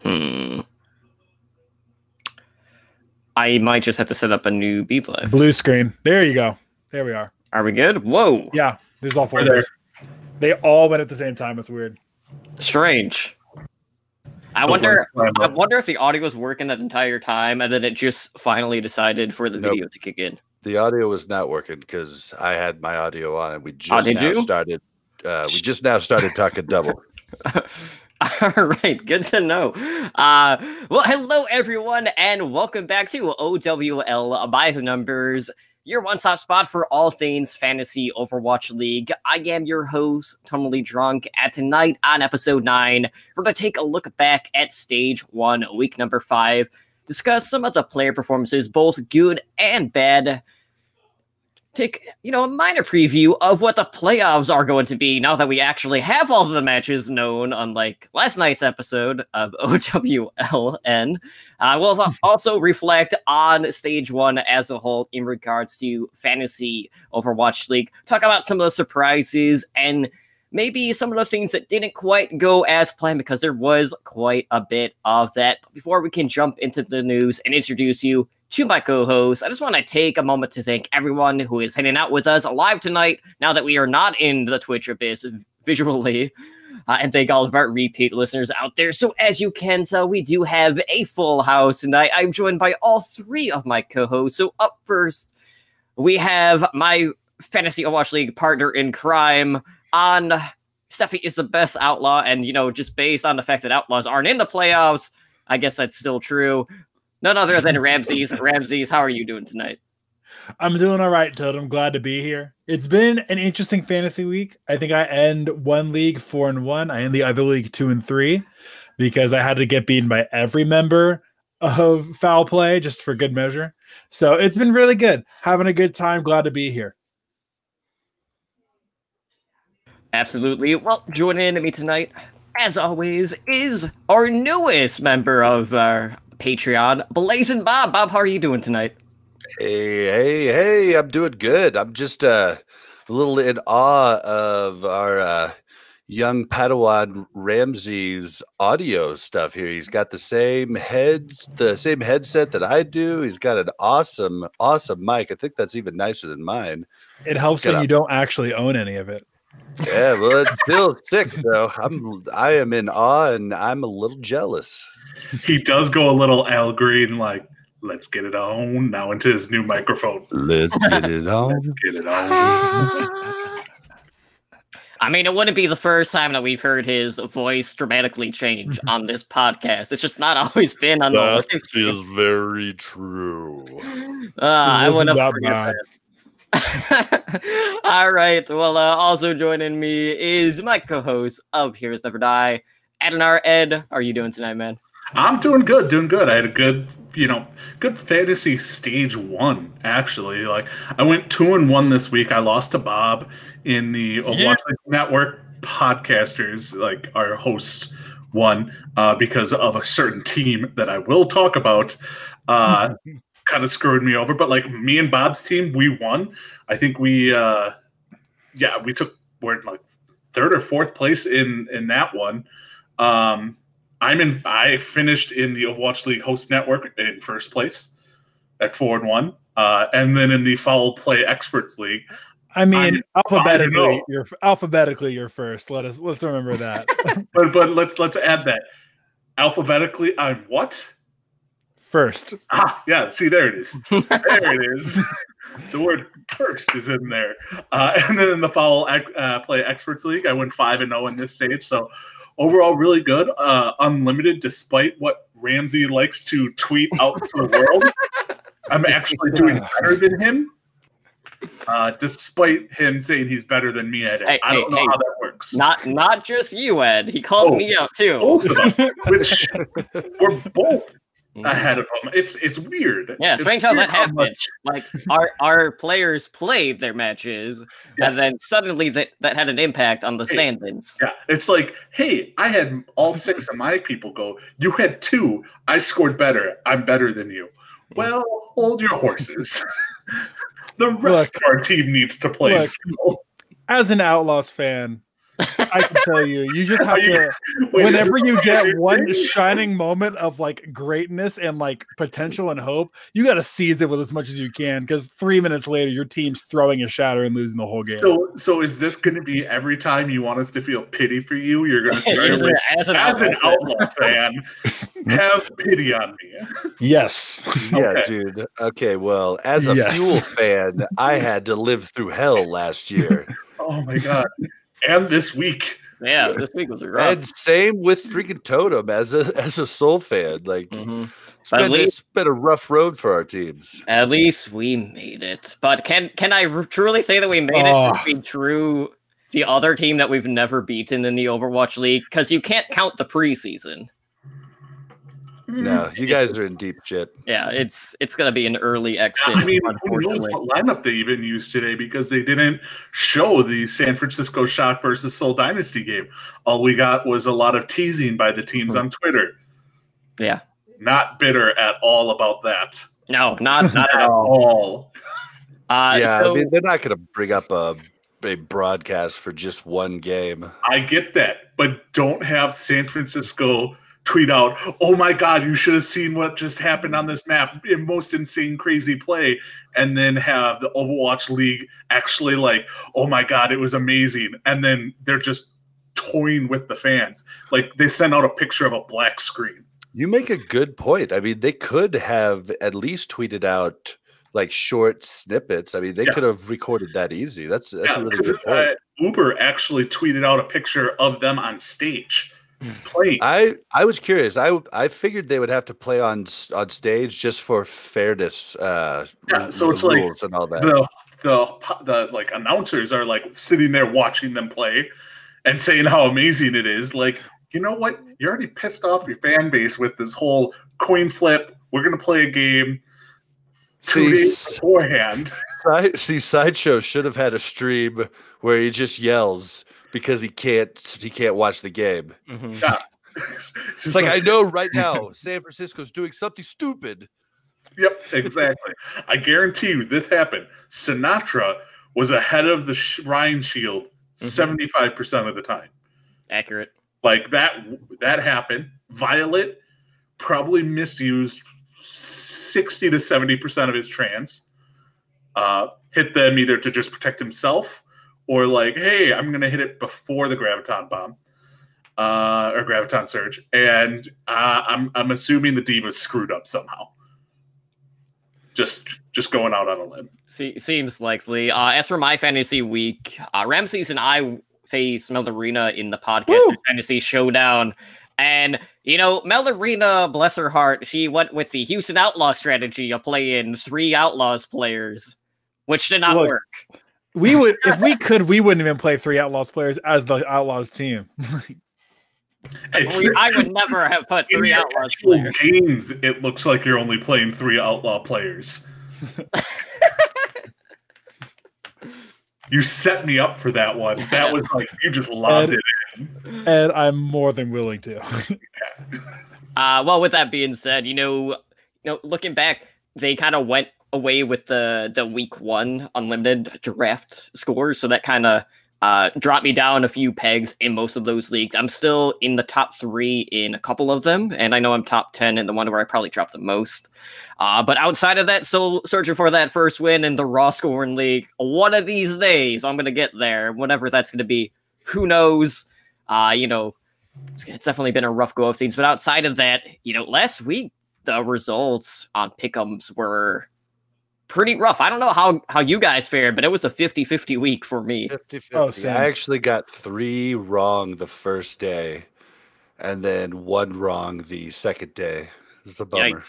Hmm. I might just have to set up a new beat live. Blue screen. There you go. There we are. Are we good? Whoa. Yeah, there's all four of those. They all went at the same time. It's weird. Strange. I wonder if the audio was working that entire time and then it just finally decided for the video to kick in. The audio was not working because I had my audio on and we just now started talking double. All right, good to know. Well, hello everyone, and welcome back to OWL by the Numbers, your one-stop spot for all things fantasy Overwatch League. I am your host, Totally Drunk, and tonight on episode 9, we're going to take a look back at Stage 1, week number 5, discuss some of the player performances, both good and bad, take, a minor preview of what the playoffs are going to be now that we actually have all of the matches known, unlike last night's episode of OWLN. We'll also reflect on Stage 1 as a whole in regards to Fantasy Overwatch League, talk about some of the surprises and maybe some of the things that didn't quite go as planned, because there was quite a bit of that. But before we can jump into the news and introduce you to my co-host, I just want to take a moment to thank everyone who is hanging out with us live tonight, now that we are not in the Twitch abyss visually, and thank all of our repeat listeners out there. So as you can tell, we do have a full house tonight. I'm joined by all three of my co-hosts. So up first, we have my Fantasy Overwatch League partner in crime, on Steffi is the best outlaw, and just based on the fact that outlaws aren't in the playoffs, I guess that's still true. None other than Ramses. Ramses, how are you doing tonight? I'm doing all right, Toad. I'm glad to be here. It's been an interesting fantasy week. I think I end one league 4-1. I end the other league 2-3 because I had to get beaten by every member of Foul Play just for good measure. So it's been really good. Having a good time. Glad to be here. Absolutely. Well, joining me tonight, as always, is our newest member of our Patreon, Blazing Bob. Bob, how are you doing tonight? Hey, I'm doing good. I'm just a little in awe of our young Padawan Ramses audio stuff here. He's got the same headset that I do. He's got an awesome mic. I think that's even nicer than mine. It helps when you don't actually own any of it. Yeah, well, it's still sick though. I am in awe and I'm a little jealous. He does go a little Al Green, like, let's get it on now into his new microphone. Let's get it on. Let's get it on. I mean, it wouldn't be the first time that we've heard his voice dramatically change on this podcast. It's just not always been on that the That is very true. I wouldn't forget that. All right. Well, also joining me is my co-host of Heroes Never Die, Adanar. Ed, how are you doing tonight, man? I'm doing good. I had a good fantasy Stage 1, actually. Like, I went 2-1 this week. I lost to Bob in the Overwatch Network podcasters, like our host one, because of a certain team that I will talk about. Kind of screwed me over, but like me and Bob's team, we won. I think we're in like third or fourth place in that one. I finished in the Overwatch League host network in first place at 4-1, and then in the Foul Play Experts League. I mean, alphabetically, you're first. Let's remember that. but let's add that alphabetically. I'm what? First. Yeah. See, there it is. There it is. The word first is in there. And then in the Foul Play Experts League, I went 5-0 in this stage. So overall, really good. Unlimited, despite what Ramsey likes to tweet out to the world. I'm actually doing better than him. Despite him saying he's better than me at it. I don't know how that works. Not just you, Ed. He called me out too. Which we're both ahead of him. It's weird. Yeah, strange how that happened. Like our players played their matches, and then suddenly that had an impact on the standings. Yeah, it's like, hey, I had all 6 of my people go. You had 2. I scored better. I'm better than you. Well, hold your horses. The rest of our team needs to play. As an Outlaws fan, I can tell you, you just have to. Whenever you get one shining moment of like greatness and like potential and hope, you got to seize it with as much as you can. Because 3 minutes later, your team's throwing a shatter and losing the whole game. So is this going to be every time you want us to feel pity for you? You're going to say, as an Outlaw fan, have pity on me. Yes. Yeah, Okay. dude. Okay, well, as a Fuel fan, I had to live through hell last year. Oh my god! And this week. Yeah, this week was rough. And same with freaking Totem as a Soul fan. Like, it's been a rough road for our teams. At least we made it. But can I truly say that we made it to be true the other team that we've never beaten in the Overwatch League? Because you can't count the preseason. No, you guys are in deep shit. Yeah, it's gonna be an early exit. I mean, who knows what lineup they even used today because they didn't show the San Francisco Shock versus Seoul Dynasty game. All we got was a lot of teasing by the teams on Twitter. Yeah. Not bitter at all about that. No, not at all. Yeah, I mean, they're not going to bring up a broadcast for just one game. I get that, but don't have San Francisco tweet out, "Oh my god, you should have seen what just happened on this map, most insane crazy play," and then have the Overwatch League actually like, "Oh my god, it was amazing," and then they're just toying with the fans. Like they sent out a picture of a black screen. You make a good point. I mean, they could have at least tweeted out like short snippets. I mean, they could have recorded that easy. That's a really good point. Uber actually tweeted out a picture of them on stage playing. I was curious. I figured they would have to play on stage just for fairness. So it's like and all that. The like announcers are like sitting there watching them play and saying how amazing it is. Like, you know what? You're already pissed off your fan base with this whole coin flip. We're gonna play a game 2 days beforehand. Sideshow should have had a stream where he just yells because he can't watch the game. Mm-hmm. Yeah. It's like, I know right now San Francisco's doing something stupid. Yep, exactly. I guarantee you this happened. Sinatra was ahead of the Ryan Shield 75% of the time. Accurate. Like that happened. Violet probably misused 60 to 70% of his trans. Hit them either to just protect himself or like, hey, I'm going to hit it before the Graviton Bomb or Graviton Surge. And I'm assuming the D.Va screwed up somehow. Just going out on a limb. Seems likely. As for my fantasy week, Ramses and I faced Melarina in the podcast fantasy showdown. And, you know, Melarina, bless her heart, she went with the Houston Outlaw strategy of playing 3 Outlaws players, which did not work. We would, if we could, we wouldn't even play 3 Outlaws players as the Outlaws team. I would never have put 3 Outlaws players. Games, it looks like you're only playing 3 Outlaw players. You set me up for that one. That was like, you just lobbed it in. And I'm more than willing to. Well, with that being said, you know, looking back, they kind of went away with the week 1 unlimited draft scores. So that kind of dropped me down a few pegs in most of those leagues. I'm still in the top 3 in a couple of them. And I know I'm top 10 in the one where I probably dropped the most. But outside of that, still searching for that first win in the Raw Scoring League. One of these days, I'm going to get there. Whatever that's going to be, who knows? You know, it's definitely been a rough go of things. But outside of that, you know, last week, the results on pick'ems were pretty rough. I don't know how you guys fared, but it was a 50-50 week for me. 50-50. I actually got 3 wrong the first day and then 1 wrong the second day. It's a bummer.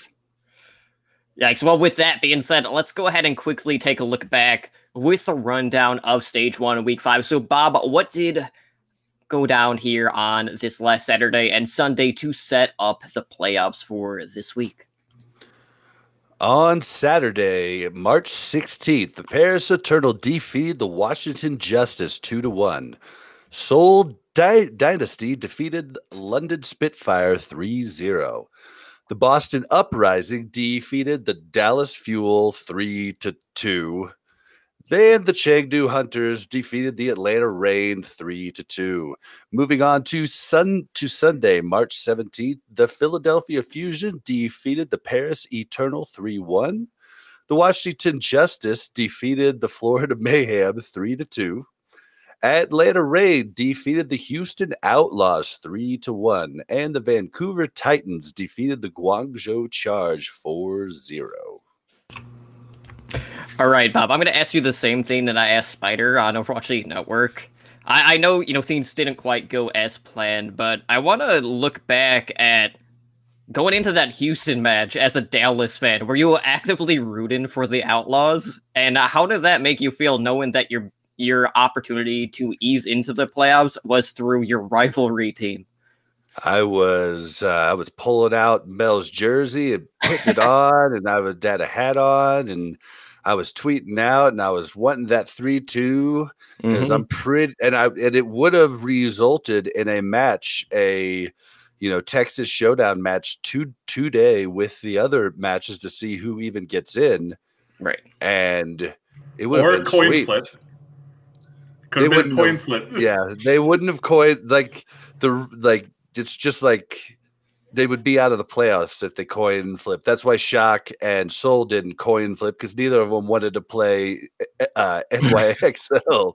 Yikes. Well, with that being said, let's go ahead and quickly take a look back with a rundown of Stage 1 of Week 5. So, Bob, what did go down here on this last Saturday and Sunday to set up the playoffs for this week? On Saturday, March 16th, the Paris Eternal defeated the Washington Justice 2-1. Seoul Dynasty defeated London Spitfire 3-0. The Boston Uprising defeated the Dallas Fuel 3-2. Then the Chengdu Hunters defeated the Atlanta Reign 3-2. Moving on to Sunday, March 17th, the Philadelphia Fusion defeated the Paris Eternal 3-1. The Washington Justice defeated the Florida Mayhem 3-2. Atlanta Reign defeated the Houston Outlaws 3-1, and the Vancouver Titans defeated the Guangzhou Charge 4-0. All right, Bob, I'm going to ask you the same thing that I asked Spider on Overwatch League Network. I know, things didn't quite go as planned, but I want to look back at going into that Houston match as a Dallas fan. Were you actively rooting for the Outlaws? And how did that make you feel knowing that your opportunity to ease into the playoffs was through your rivalry team? I was pulling out Mel's jersey and putting it on, and I had a hat on, and I was tweeting out, and I was wanting that 3-2 because I'm pretty, and it would have resulted in a match, Texas Showdown match today with the other matches to see who even gets in, right? And it would have been coin sweet. Flip. Could have been a coin flip. Yeah, they wouldn't have coined it's just like they would be out of the playoffs if they coin flip. That's why Shock and Soul didn't coin flip, because neither of them wanted to play NYXL.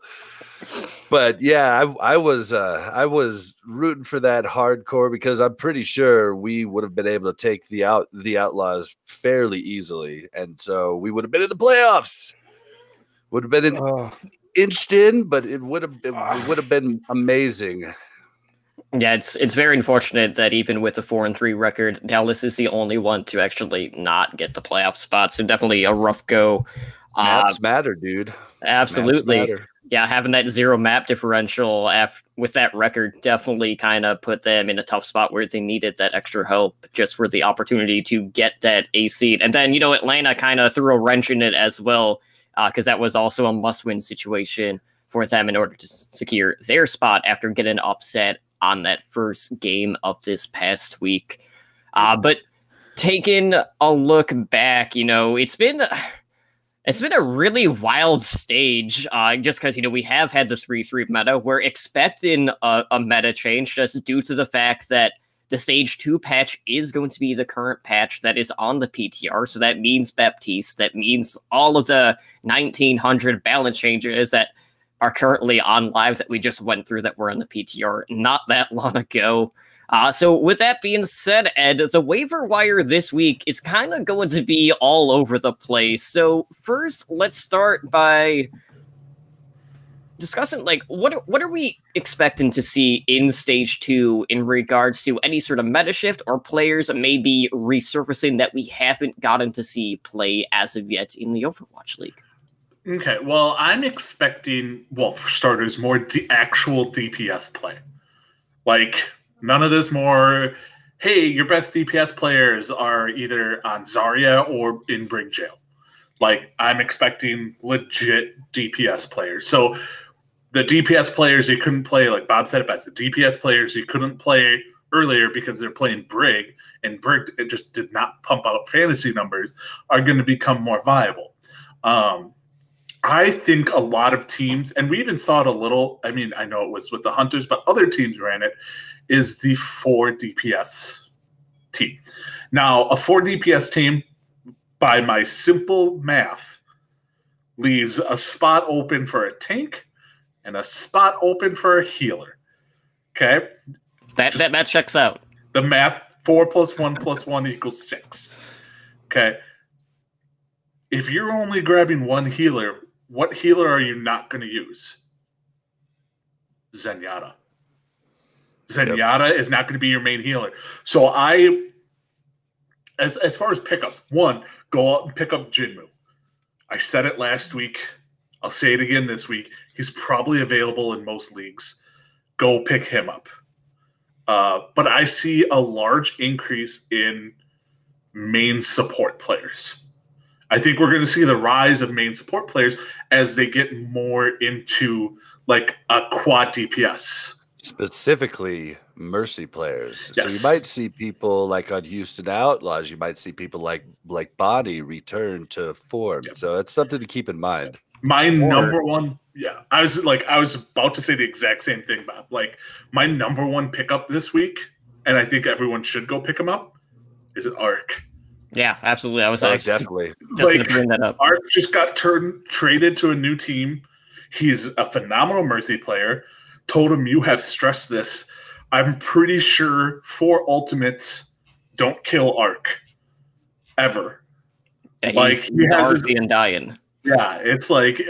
But yeah, I was rooting for that hardcore because I'm pretty sure we would have been able to take the Outlaws fairly easily, and so we would have been in the playoffs. Would have been inched in, but it would have been amazing. Yeah, it's very unfortunate that even with the 4-3 record, Dallas is the only one to actually not get the playoff spot. So definitely a rough go. Maps matter, dude. Absolutely. Maps matter. Yeah, having that 0 map differential with that record definitely kind of put them in a tough spot where they needed that extra help just for the opportunity to get that A seed. And then, Atlanta kind of threw a wrench in it as well, because that was also a must-win situation for them in order to secure their spot after getting upset on that first game of this past week. But taking a look back, it's been a really wild stage, just because, we have had the 3-3 meta. We're expecting a meta change just due to the fact that the Stage 2 patch is going to be the current patch that is on the PTR. So that means Baptiste. That means all of the 1900 balance changes that are currently on live that we just went through that were on the PTR not that long ago. So with that being said, Ed, the waiver wire this week is kind of going to be all over the place. So first, let's start by discussing, what are we expecting to see in Stage 2 in regards to any sort of meta shift or players maybe resurfacing that we haven't gotten to see play as of yet in the Overwatch League? Okay, well, I'm expecting, for starters, more actual DPS play. None of this more, hey, your best DPS players are either on Zarya or in Brig Jail. I'm expecting legit DPS players. So the DPS players you couldn't play, like Bob said it best, the DPS players you couldn't play earlier because they're playing Brig, and Brig it just did not pump out fantasy numbers, are going to become more viable. I think a lot of teams, and we even saw it a little, I know it was with the Hunters, but other teams ran it, is the 4 DPS team. Now, a 4 DPS team, by my simple math, leaves a spot open for a tank and a spot open for a healer. Okay? That checks out. The math, 4 + 1 + 1 = 6. Okay? If you're only grabbing one healer, what healer are you not going to use? Zenyatta. Zenyatta is not going to be your main healer. So as far as pickups, one, go out and pick up Jinmu. I said it last week. I'll say it again this week. He's probably available in most leagues. Go pick him up. But I see a large increase in main support players. I think we're going to see the rise of main support players as they get more into a quad DPS. Specifically, Mercy players. Yes. So you might see people on Houston Outlaws. You might see people like Bonnie return to form. Yep. So it's something to keep in mind. My number one, I was about to say the exact same thing, Bob. Like, my number one pickup this week, and I think everyone should go pick him up, is an Arc. Yeah, absolutely. I was definitely just going to bring that up. Arc just got traded to a new team. He's a phenomenal Mercy player. Told him, you have stressed this. I'm pretty sure 4 ultimates don't kill Arc ever. Yeah, he's dark and dying. Yeah, it's like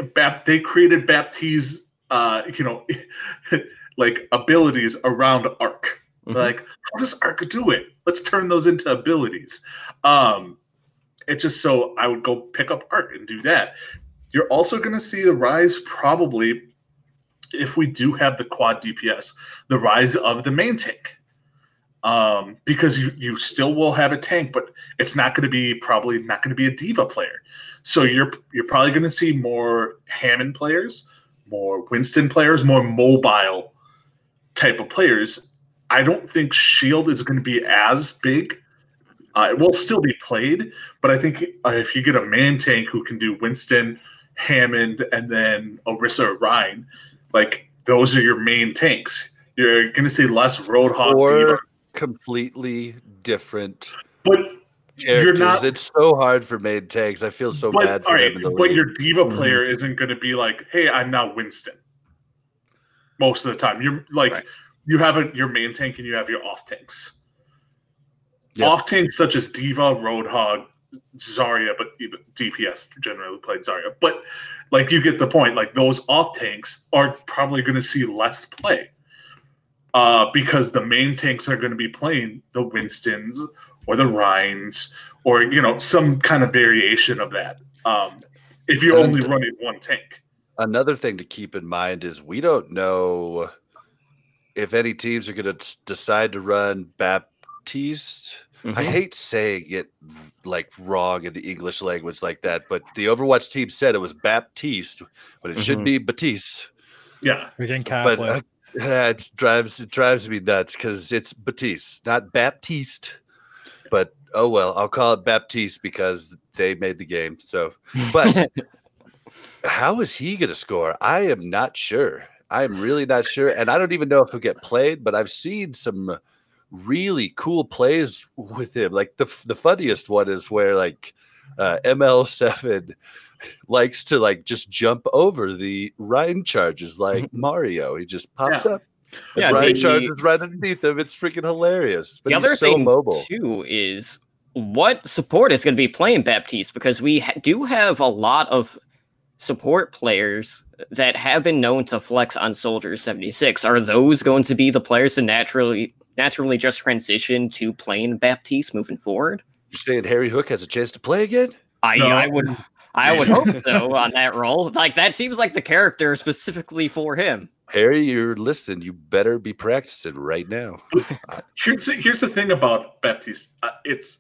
they created Baptiste's, like abilities around Arc. Mm-hmm. Like, how does Arc do it? Let's turn those into abilities. It's just so I would go pick up Arc and do that. You're also going to see the rise, probably, if we do have the quad DPS, the rise of the main tank. Because you still will have a tank, but it's probably not going to be a diva player. So you're probably going to see more Hammond players, more Winston players, more mobile type of players. I don't think Shield is going to be as big. It will still be played, but I think if you get a man tank who can do Winston, Hammond, and then Orisa or Ryan, like, those are your main tanks. You're going to see less Roadhog diva. Completely different. But characters. It's so hard for main tanks. I feel so bad for them. But your diva player isn't going to be like, "Hey, I'm now Winston." Most of the time, you're like, you have your main tank and you have your off tanks. Yep. Off tanks such as Diva, Roadhog, Zarya, but even DPS generally played Zarya. But like, you get the point. Like, those off tanks are probably going to see less play because the main tanks are going to be playing the Winstons or the Ryans, or some kind of variation of that. If you're only running one tank. Another thing to keep in mind is we don't know if any teams are going to decide to run Baptiste. Mm-hmm. I hate saying it like wrong in the English language like that, but the Overwatch team said it was Baptiste, but it should be Batiste. Yeah, we can but it drives me nuts because it's Batiste, not Baptiste. But oh well, I'll call it Baptiste because they made the game. So, but how is he going to score? I am not sure. I am really not sure, and I don't even know if he'll get played. But I've seen some really cool plays with him. Like the funniest one is where like ML7 likes to like just jump over the Ryan charges like Mario. He just pops up. Yeah, Ryan charges right underneath him. It's freaking hilarious. But the other he's so thing mobile too is what support is going to be playing Baptiste, because we do have a lot of support players that have been known to flex on Soldier 76. Are those going to be the players to naturally just transition to playing Baptiste moving forward? You're saying Harry Hook has a chance to play again? I would hope so on that role. Like, that seems like the character specifically for him. Harry, you're listening. You better be practicing right now. Here's the thing about Baptiste. It's,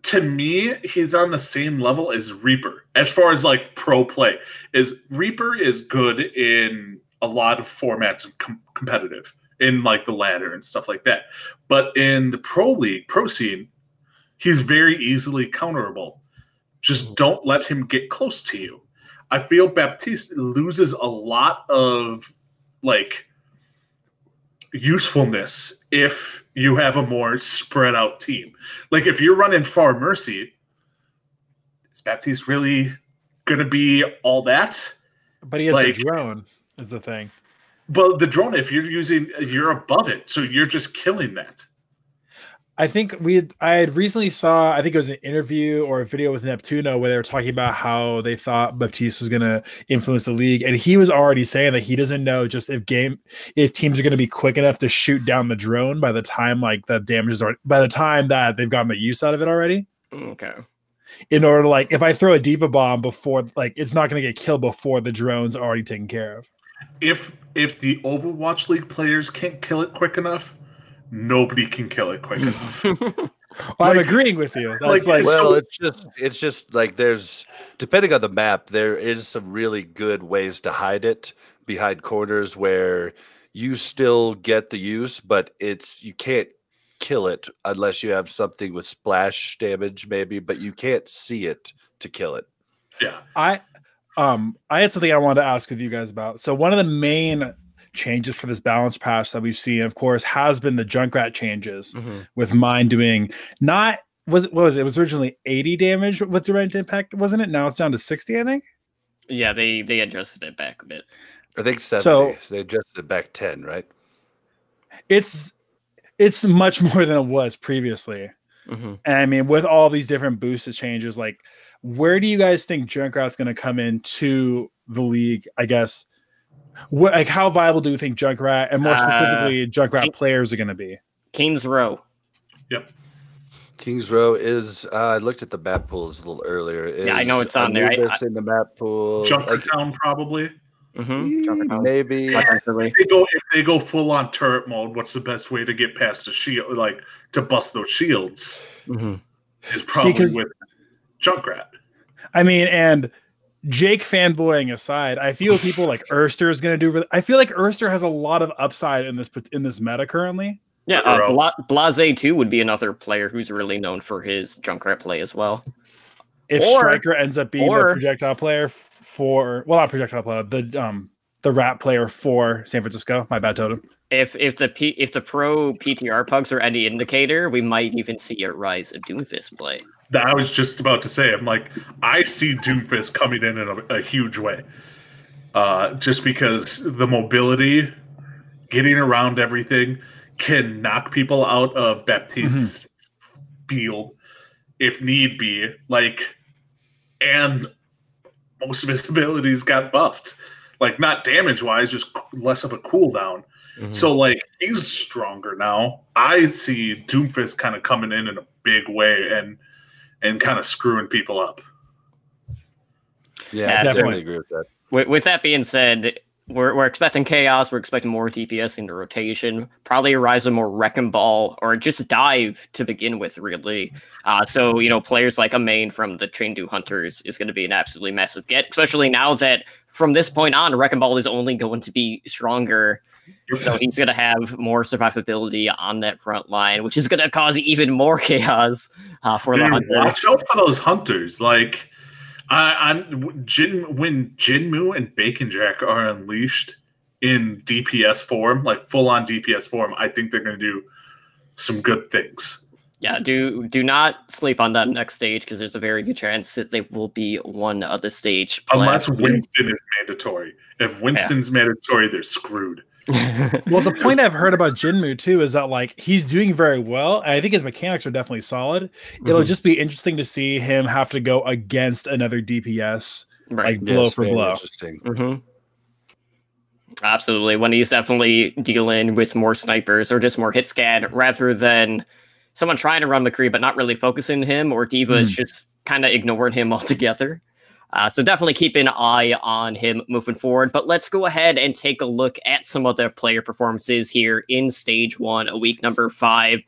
to me, he's on the same level as Reaper as far as like pro play. Reaper is good in a lot of formats of competitive, in like the ladder and stuff like that. But in the pro scene, he's very easily counterable. Just don't let him get close to you. I feel Baptiste loses a lot of like usefulness if you have a more spread out team. Like, if you're running Far Mercy, is Baptiste really going to be all that? But he has the drone is the thing. But the drone, if you're above it, so you're just killing that. I think I had recently saw, I think it was an interview or a video with Neptuno where they were talking about how they thought Baptiste was going to influence the league. And he was already saying that he doesn't know just if teams are going to be quick enough to shoot down the drone by the time like the damage by the time that they've gotten the use out of it already. Okay. In order to like, if I throw a diva bomb before, like, it's not going to get killed before the drone's already taken care of. If the Overwatch League players can't kill it quick enough, nobody can kill it quick enough. I'm agreeing with you. It's just like there's, depending on the map, there is some really good ways to hide it behind corners where you still get the use, but you can't kill it unless you have something with splash damage, maybe, but you can't see it to kill it. Yeah. I had something I wanted to ask with you guys about. So one of the main changes for this balance patch that we've seen, of course, has been the Junkrat changes, with mine doing not what was it? It was originally 80 damage with direct impact, wasn't it? Now it's down to 60, I think. Yeah, they adjusted it back a bit. I think 70. So they adjusted it back 10, right? It's much more than it was previously. And I mean, with all these different boosted changes, like, where do you guys think Junkrat's going to come into the league? I guess, like, how viable do you think Junkrat, and more specifically, Junkrat players are going to be? King's Row. Yep. Kings Row is. I looked at the map pools a little earlier. Yeah, I know it's on there. It's in the map pool. Junkertown, probably. Maybe. If they go full on turret mode, what's the best way to get past the shield? Like, to bust those shields is probably with Junkrat. I mean, and Jake fanboying aside, I feel people like Erster is going to do. I feel like Erster has a lot of upside in this meta currently. Yeah, Blase too would be another player who's really known for his Junkrat play as well. If Striker ends up being the projectile player not projectile player, the rat player for San Francisco. My bad, Totem. If the pro PTR pugs are any indicator, we might even see a rise of Doomfist play. I was just about to say, I'm like, I see Doomfist coming in a huge way. Just because the mobility, getting around everything, can knock people out of Baptiste's field if need be. Like, and most of his abilities got buffed. Like, not damage-wise, just less of a cooldown. So, like, he's stronger now. I see Doomfist kind of coming in a big way and kind of screwing people up. Yeah, I definitely agree with that. With that being said, we're expecting chaos. We're expecting more DPS into rotation. Probably a rise of more Wrecking Ball or just dive to begin with, really. So, players like a main from the Chengdu Hunters is going to be an absolutely massive get, especially now that from this point on, Wrecking Ball is only going to be stronger. So he's going to have more survivability on that front line, which is going to cause even more chaos for the Hunters. Watch out for those Hunters. Like, when Jinmu and Bacon Jack are unleashed in DPS form, like full-on DPS form, I think they're going to do some good things. Yeah, do not sleep on that next stage, because there's a very good chance that they will be one of the stage. Unless Winston is mandatory. If Winston's mandatory, they're screwed. Well, the point I've heard about Jinmu too is that, like, he's doing very well, and I think his mechanics are definitely solid. It'll just be interesting to see him have to go against another DPS, like blow for blow. Absolutely, when he's definitely dealing with more snipers or just more hit scan, rather than someone trying to run McCree but not really focusing him, or D.Va is just kind of ignoring him altogether. So definitely keep an eye on him moving forward. But let's go ahead and take a look at some of their player performances here in Stage 1, week number 5.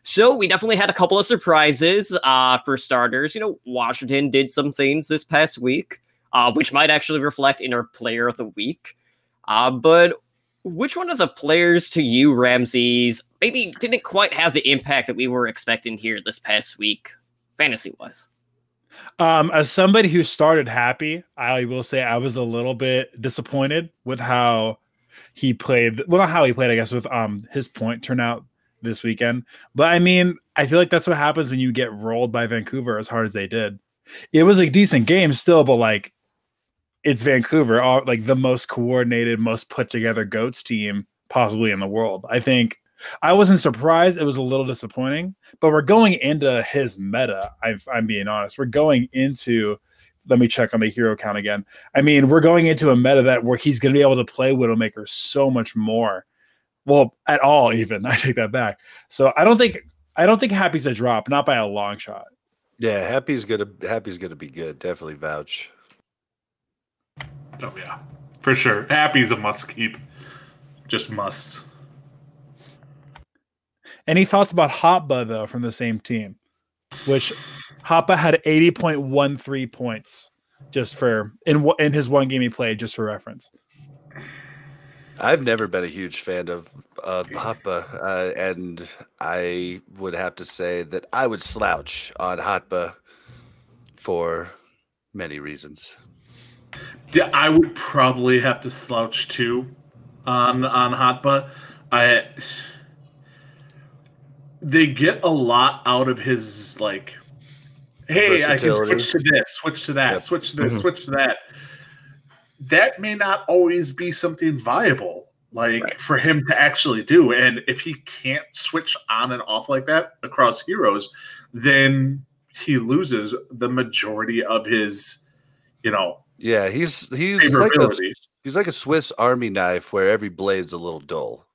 So we definitely had a couple of surprises. For starters, Washington did some things this past week, which might actually reflect in our Player of the Week. But which one of the players to you, Ramses, maybe didn't quite have the impact that we were expecting here this past week, fantasy-wise? As somebody who started happy, I will say I was a little bit disappointed with how he played. Well, not how he played, I guess, with his point turnout this weekend. But I mean, I feel like that's what happens when you get rolled by Vancouver as hard as they did. It was a decent game still, but like, it's Vancouver, like the most coordinated, most put together GOATS team possibly in the world. I think I wasn't surprised. It was a little disappointing, but we're going into his meta. I'm being honest. We're going into, let me check on the hero count again. I mean, we're going into a meta where he's going to be able to play Widowmaker so much more. Well, at all, even. I take that back. So I don't think Happy's a drop, not by a long shot. Yeah, Happy's gonna be good. Definitely vouch. Oh yeah, for sure. Happy's a must keep. Just must. Any thoughts about Hotba, though, from the same team? Which Hotba had 80.13 points just for in his one game he played, just for reference. I've never been a huge fan of Hotba, and I would have to say that I would slouch on Hotba for many reasons. I would probably have to slouch too on Hotba. They get a lot out of his like, hey, I can switch to this, switch to that, switch to this, switch to that. That may not always be something viable, like for him to actually do. And if he can't switch on and off like that across heroes, then he loses the majority of his, Yeah, he's like a Swiss Army knife where every blade's a little dull.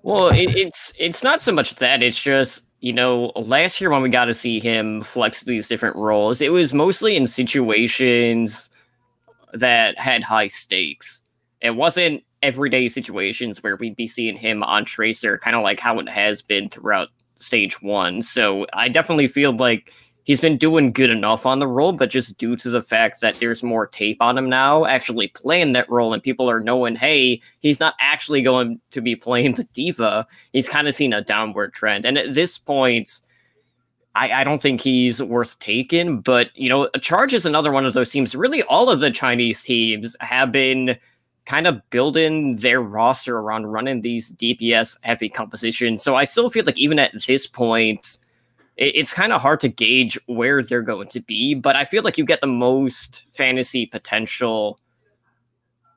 Well, it's not so much that, it's just, last year when we got to see him flex these different roles, it was mostly in situations that had high stakes. It wasn't everyday situations where we'd be seeing him on Tracer, kind of like how it has been throughout Stage 1. So I definitely feel like he's been doing good enough on the role, but just due to the fact that there's more tape on him now, actually playing that role, and people are knowing, hey, he's not actually going to be playing the diva, he's kind of seen a downward trend. And at this point, I don't think he's worth taking, but, Charge is another one of those teams. Really, all of the Chinese teams have been kind of building their roster around running these DPS-heavy compositions. So I still feel like even at this point, it's kind of hard to gauge where they're going to be, but I feel like you get the most fantasy potential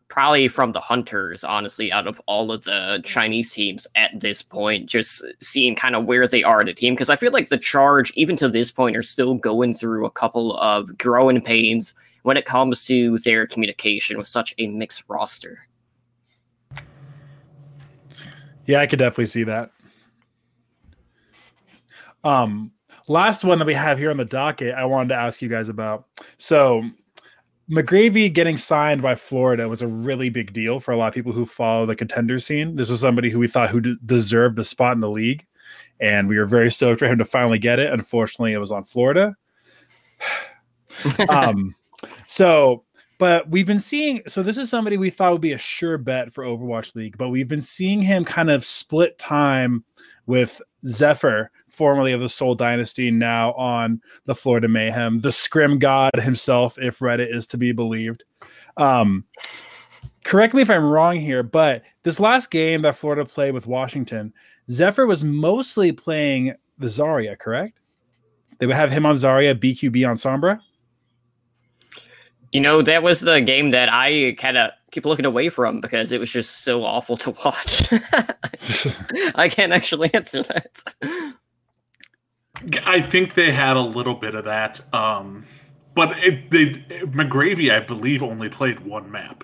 probably from the Hunters, honestly, out of all of the Chinese teams at this point, just seeing kind of where they are at a team. Because I feel like the Charge, even to this point, are still going through a couple of growing pains when it comes to their communication with such a mixed roster. Yeah, I could definitely see that. Last one that we have here on the docket, I wanted to ask you guys about. So McGravy getting signed by Florida was a really big deal for a lot of people who follow the contender scene. This was somebody who we thought who deserved a spot in the league, and we were very stoked for him to finally get it. Unfortunately, it was on Florida. But we've been seeing, so this is somebody we thought would be a sure bet for Overwatch League, but we've been seeing him kind of split time with Zephyr, formerly of the Seoul Dynasty, now on the Florida Mayhem, the Scrim God himself, if Reddit is to be believed. Correct me if I'm wrong here, but this last game that Florida played with Washington, Zephyr was mostly playing the Zarya, correct? They would have him on Zarya, BQB on Sombra? That was the game that I kind of keep looking away from because it was just so awful to watch. I can't actually answer that. I think they had a little bit of that. But McGravy, I believe, only played one map.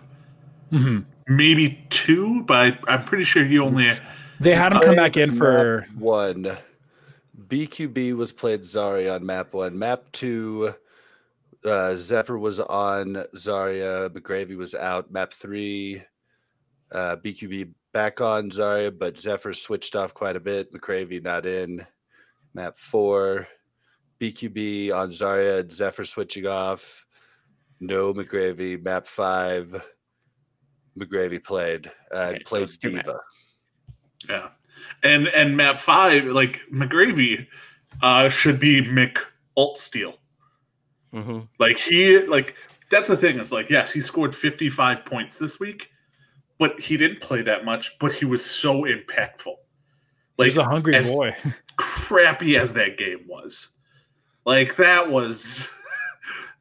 Mm-hmm. Maybe two, but I'm pretty sure he only... They had him come back in for... one. BQB was played Zarya on map 1. Map 2... Zephyr was on Zarya, McGravy was out. Map 3, BQB back on Zarya, but Zephyr switched off quite a bit. McGravy not in. Map 4, BQB on Zarya, Zephyr switching off. No McGravy. Map 5, McGravy played. Played Diva. Yeah, and map 5, like McGravy, should be Mick Altsteel. Mm-hmm. That's the thing. It's like, yes, he scored 55 points this week, but he didn't play that much, but he was so impactful. He's a hungry boy. Crappy as that game was. That was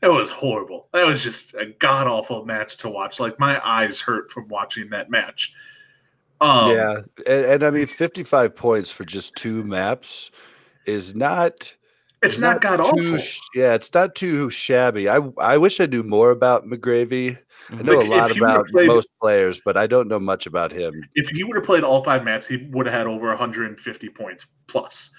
horrible. That was just a god-awful match to watch. My eyes hurt from watching that match. Yeah, and I mean, 55 points for just 2 maps is not... It's not god awful. Yeah, it's not too shabby. I wish I knew more about McGravy. I know a lot about most players, but I don't know much about him. If he would have played all 5 maps, he would have had over 150 points plus.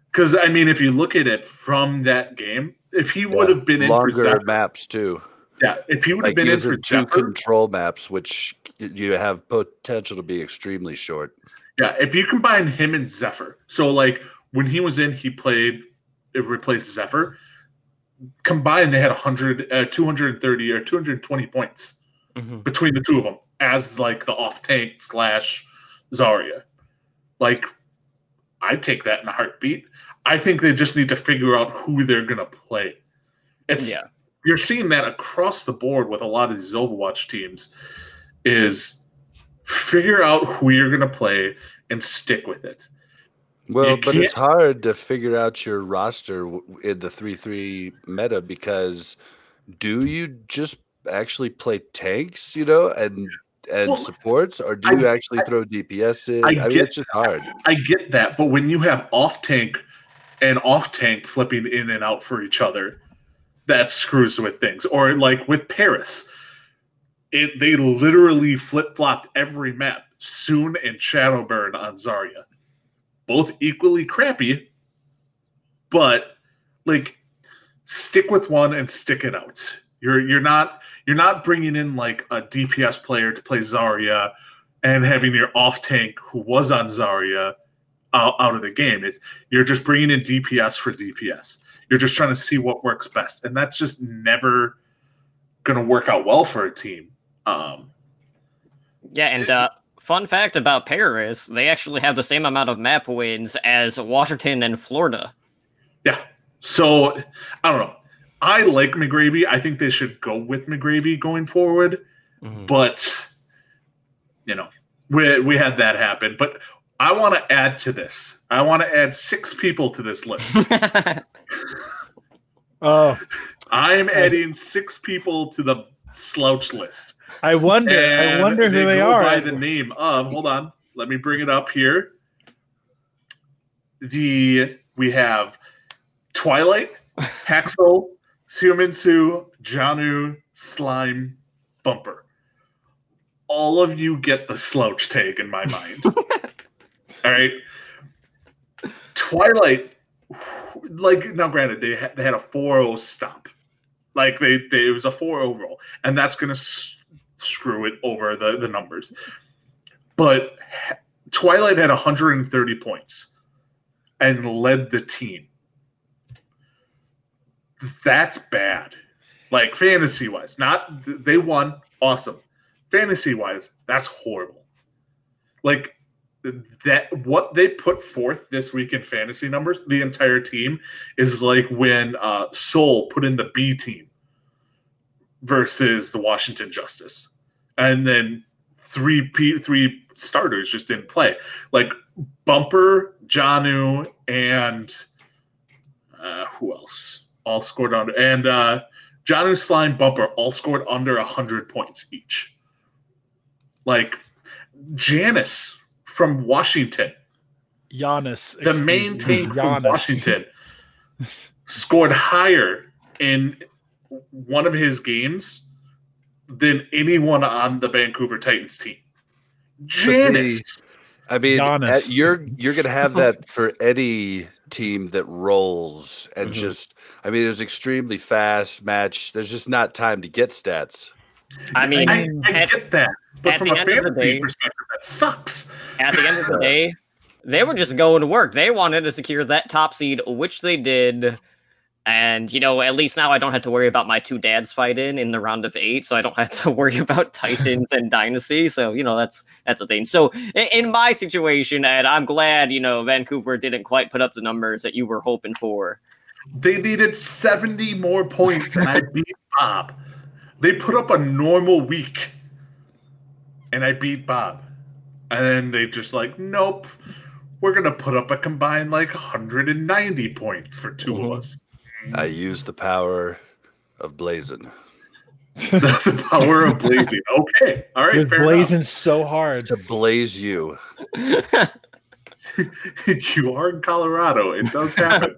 Because, I mean, if you look at it from that game, if he would have been in for Zephyr, maps too. Yeah, if he would have been in for 2 control maps, which you have potential to be extremely short. Yeah, if you combine him and Zephyr, so when he was in, he played. It replaced Zephyr. Combined, they had 230 or 220 points between the two of them as the off tank / Zarya. I'd take that in a heartbeat. I think they just need to figure out who they're gonna play. you're seeing that across the board with a lot of these Overwatch teams is figure out who you're going to play and stick with it. Well, but it's hard to figure out your roster in the 3-3 meta because do you just actually play tanks, and supports, or do you actually throw DPS in? I mean, it's just hard. I get that, but when you have off tank and off tank flipping in and out for each other, that screws with things. Or like with Paris, they literally flip-flopped every map. Soon and Shadowburn on Zarya. Both equally crappy, but like stick with one and stick it out. You're not bringing in like a DPS player to play Zarya and having your off tank who was on Zarya out of the game. You're just bringing in DPS for DPS. You're just trying to see what works best, and that's just never going to work out well for a team. Fun fact about Paris, they actually have the same amount of map wins as Washington and Florida. Yeah. So, I don't know. I like McGravy. I think they should go with McGravy going forward. Mm-hmm. But, we had that happen. But I want to add to this. I want to add 6 people to this list. I'm adding 6 people to the slouch list. I wonder who they are. By the name of, hold on, let me bring it up here. We have Twilight, Haxel, Xiuminsu, Janu, Slime, Bumper. All of you get the slouch tag in my mind. All right. Twilight, now granted, they had a 4-0 stomp. It was a 4 overall, and that's going to screw it over the numbers. But Twilight had 130 points and led the team. That's bad. Like fantasy-wise. They won, awesome. Fantasy-wise, that's horrible. Like that, what they put forth this week in fantasy numbers, the entire team, is like when Seoul put in the B team versus the Washington Justice. And then three starters just didn't play. Like Bumper, Janu, and who else? All scored under. And Janu, Slime, Bumper all scored under 100 points each. Like Janice from Washington. Giannis. The main tank from Washington scored higher in one of his games than anyone on the Vancouver Titans team. Janice. I mean, you're going to have that for any team that rolls and just, I mean, it was extremely fast match. There's just not time to get stats. I mean, I get that, but from a fantasy perspective, that sucks. At the end of the day, they were just going to work. They wanted to secure that top seed, which they did. And, at least now I don't have to worry about my 2 dads fighting in the round of 8, so I don't have to worry about Titans and Dynasty. So, that's the thing. So, in my situation, Ed, I'm glad, Vancouver didn't quite put up the numbers that you were hoping for. They needed 70 more points, and I beat Bob. They put up a normal week, and I beat Bob. And then they just nope, we're going to put up a combined 190 points for 2 of us. I use the power of blazing. The power of blazing. Okay. All right. You're blazing so hard. To blaze you. You are in Colorado. It does happen.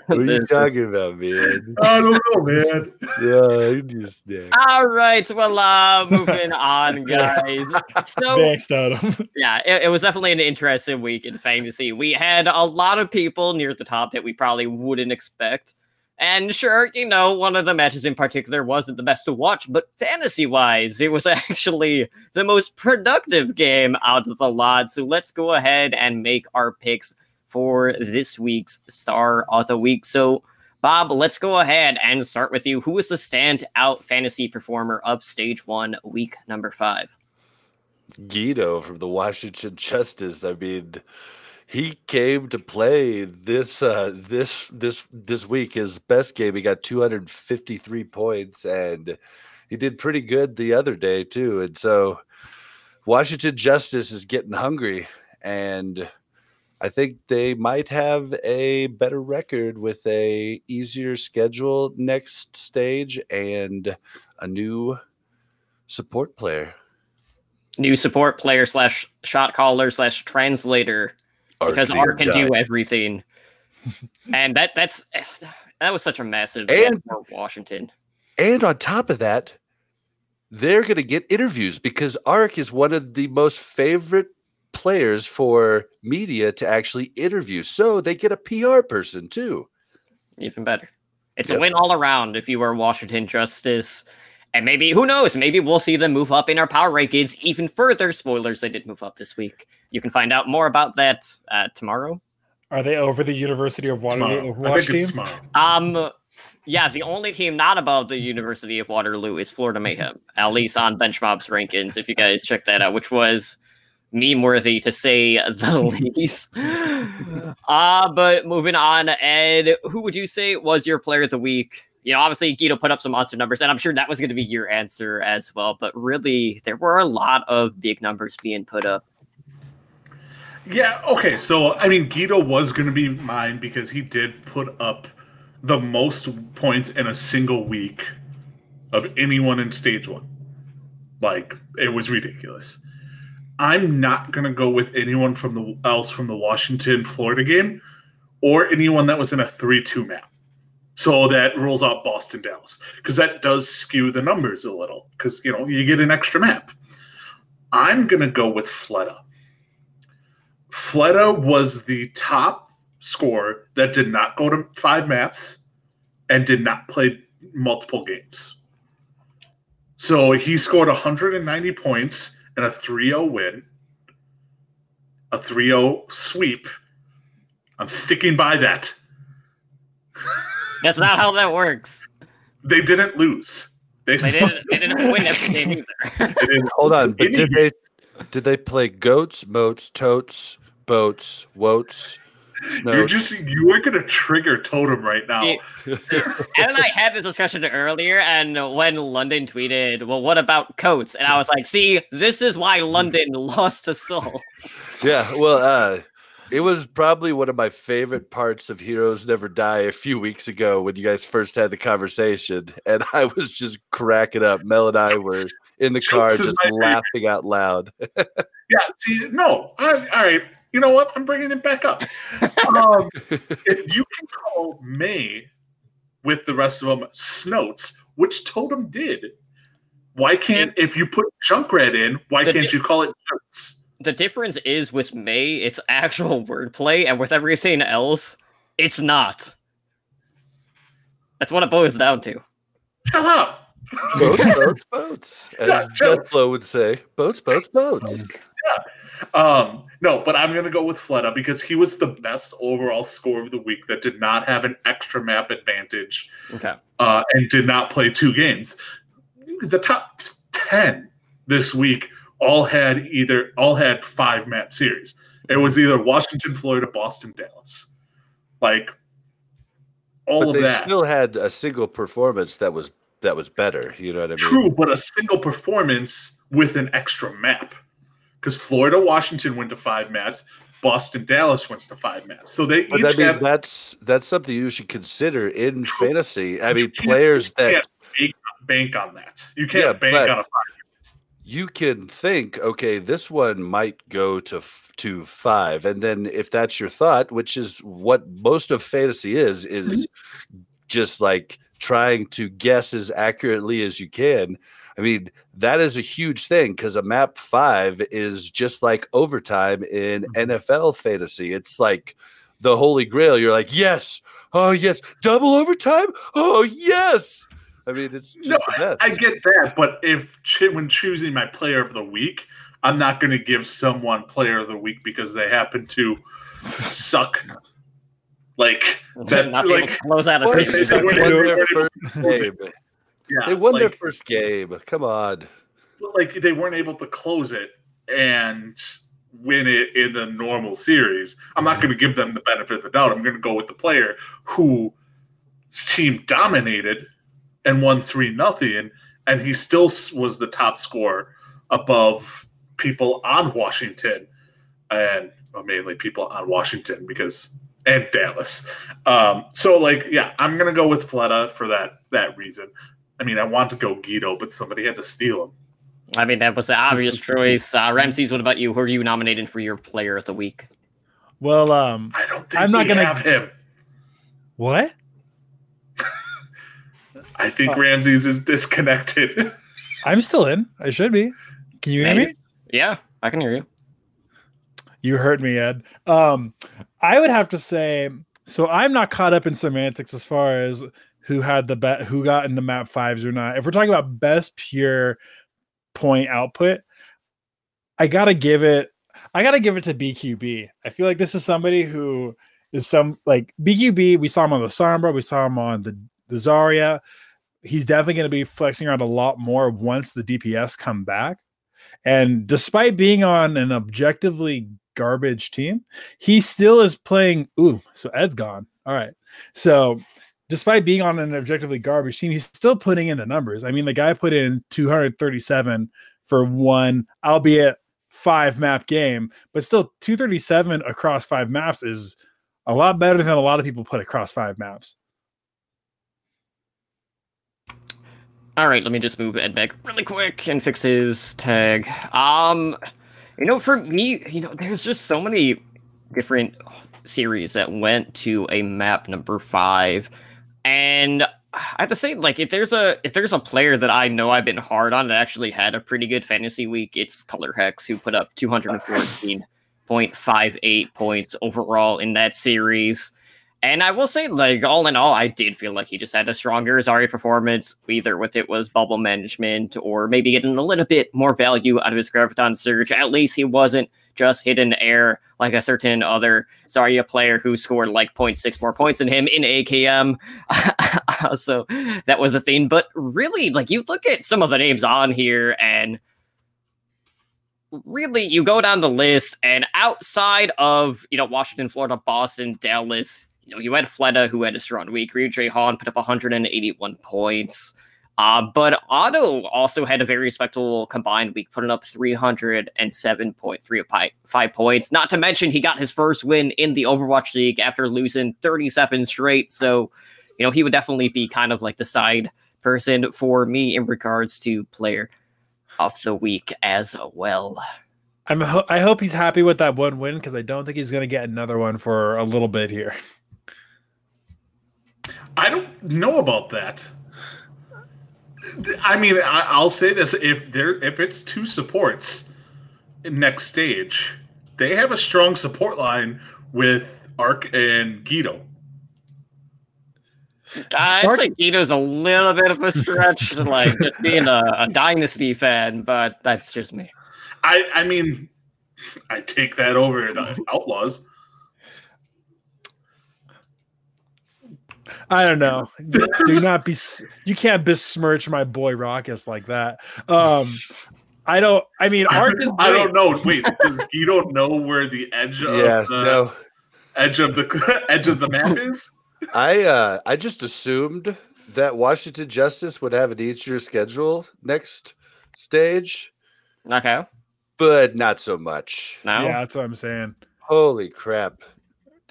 What are you talking about, man? I don't know, man. Yeah, just All right. Well, moving on, guys. So, thanks, Totem. Yeah, it was definitely an interesting week in fantasy. We had a lot of people near the top that we probably wouldn't expect. And sure, one of the matches in particular wasn't the best to watch, but fantasy-wise, it was actually the most productive game out of the lot. So let's go ahead and make our picks for this week's Star of the Week. So, Bob, let's go ahead and start with you. Who is the standout fantasy performer of Stage 1, week number 5? Guido from the Washington Justice. I mean, he came to play this week. His best game, he got 253 points, and he did pretty good the other day too. And so Washington Justice is getting hungry, and I think they might have a better record with a easier schedule next stage and a new support player. New support player / shot caller / translator, because Art can do everything. And that was such a massive win for Washington. And on top of that, they're going to get interviews because Ark is one of the most favorite players for media to actually interview. So they get a PR person too. Even better. It's a win all around if you were Washington Justice. And maybe, who knows, maybe we'll see them move up in our power rankings even further. Spoilers, they did move up this week. You can find out more about that tomorrow. Are they over the University of Waterloo team? Yeah, the only team not above the University of Waterloo is Florida Mayhem, at least on Benchmob's rankings, if you guys check that out, which was meme-worthy to say the least. But moving on, Ed, who would you say was your player of the week? You know, obviously, Guido put up some monster numbers, and I'm sure that was going to be your answer as well. But really, there were a lot of big numbers being put up. Yeah, okay. So, I mean, Guido was going to be mine because he did put up the most points in a single week of anyone in Stage 1. Like, it was ridiculous. I'm not going to go with anyone from the Washington-Florida game or anyone that was in a 3-2 map. So that rules out Boston-Dallas because that does skew the numbers a little because, you know, you get an extra map. I'm going to go with Fleta. Fleta was the top scorer that did not go to 5 maps and did not play multiple games. So he scored 190 points and a 3-0 win, a 3-0 sweep. I'm sticking by that. That's not how that works. They didn't lose. They didn't win every game either. Hold on, but did they play goats, moats, totes, boats, woats, snow? You are gonna trigger Totem right now. Ed and I had this discussion earlier, and when London tweeted, "Well, what about coats?" and I was like, "See, this is why London lost to Seoul." Yeah, well, it was probably one of my favorite parts of Heroes Never Die a few weeks ago when you guys first had the conversation, and I was just cracking up. Mel and I were in the car just laughing out loud. Yeah, see, no. All right. You know what? I'm bringing it back up. If you can call May with the rest of them Snoats, which Totem did, why can't, if you put Junkrat in, why can't you call it Notes? The difference is with May, it's actual wordplay, and with everything else, it's not. That's what it boils down to. Shut up. Boats. As Jetflow would say, boats. Yeah. No, but I'm going to go with Fleta because he was the best overall score of the week that did not have an extra map advantage. Okay. And did not play 2 games. The top 10 this week all had 5 map series. It was either Washington, Florida, Boston, Dallas. Like all of that. They still had a single performance that was better. You know what I mean? True, but a single performance with an extra map. Because Florida, Washington went to 5 maps. Boston, Dallas went to 5 maps. So they each have. That's something you should consider in fantasy. I mean, players that can't bank on that. You can't bank on a 5. You can think, okay, this one might go to 5, and then if that's your thought, which is what most of fantasy is just like trying to guess as accurately as you can. I mean, that is a huge thing because a map 5 is just like overtime in NFL fantasy. It's like the holy grail. You're like, yes, oh yes, double overtime, oh yes. I mean, it's just the best. I get that, but when choosing my player of the week, I'm not going to give someone player of the week because they happen to suck. Like that, not like close out a season. They won their first game. Come on. Like they weren't able to close it, and win it in the normal series. I'm not going to give them the benefit of the doubt. I'm going to go with the player whose team dominated and won 3-0, and he still was the top scorer above people on Washington, and mainly people on Washington and Dallas. So like, yeah, I'm going to go with Fleta for that reason. I mean, I want to go Guido, but somebody had to steal him. I mean, that was the obvious choice. Ramses, what about you? Who are you nominating for your player of the week? Well, I don't think I'm not going to have him. What? I think Ramses is disconnected. I'm still in. I should be. Can you hear me? Yeah, I can hear you. You heard me, Ed. I would have to say, so I'm not caught up in semantics as far as who got into map 5s or not. If we're talking about best pure point output, I gotta give it to BQB. I feel like this is somebody who is BQB. We saw him on the Sombra, we saw him on the Zarya. He's definitely going to be flexing around a lot more once the DPS come back. And despite being on an objectively garbage team, he still is playing. Ooh, so Ed's gone. All right. So despite being on an objectively garbage team, he's still putting in the numbers. I mean, the guy put in 237 for one, albeit 5-map game, but still 237 across 5 maps is a lot better than a lot of people put across 5 maps. All right, let me just move Ed back really quick and fix his tag. For me, there's just so many different series that went to a map number 5, and I have to say, like, if there's a player that I know I've been hard on that actually had a pretty good fantasy week, it's Color Hex, who put up 214.58 points overall in that series. And I will say, like, all in all, I did feel like he just had a stronger Zarya performance, either with it was bubble management or maybe getting a little bit more value out of his Graviton Surge. At least he wasn't just hit in the air like a certain other Zarya player who scored like 0.6 more points than him in AKM. So that was a thing. But really, like, you look at some of the names on here and really you go down the list, and outside of, Washington, Florida, Boston, Dallas, you had Fleta, who had a strong week. Ryujay Han put up 181 points. But Otto also had a very respectable combined week, putting up 307.35 points. Not to mention, he got his first win in the Overwatch League after losing 37 straight. So, he would definitely be kind of like the side person for me in regards to player of the week as well. I hope he's happy with that one win, because I don't think he's going to get another one for a little bit here. I don't know about that. I mean, I'll say this: if it's 2 supports in next stage, they have a strong support line with Arc and Guido. I'd say Guido's a little bit of a stretch, like just being a Dynasty fan, but that's just me. I mean, I take that over the Outlaws. I don't know. You can't besmirch my boy Raucus like that. Arc is great. I don't know. Wait, does Guido know where the edge of edge of the map is? I just assumed that Washington Justice would have an easier schedule next stage. Okay. But not so much. No? Yeah, that's what I'm saying. Holy crap.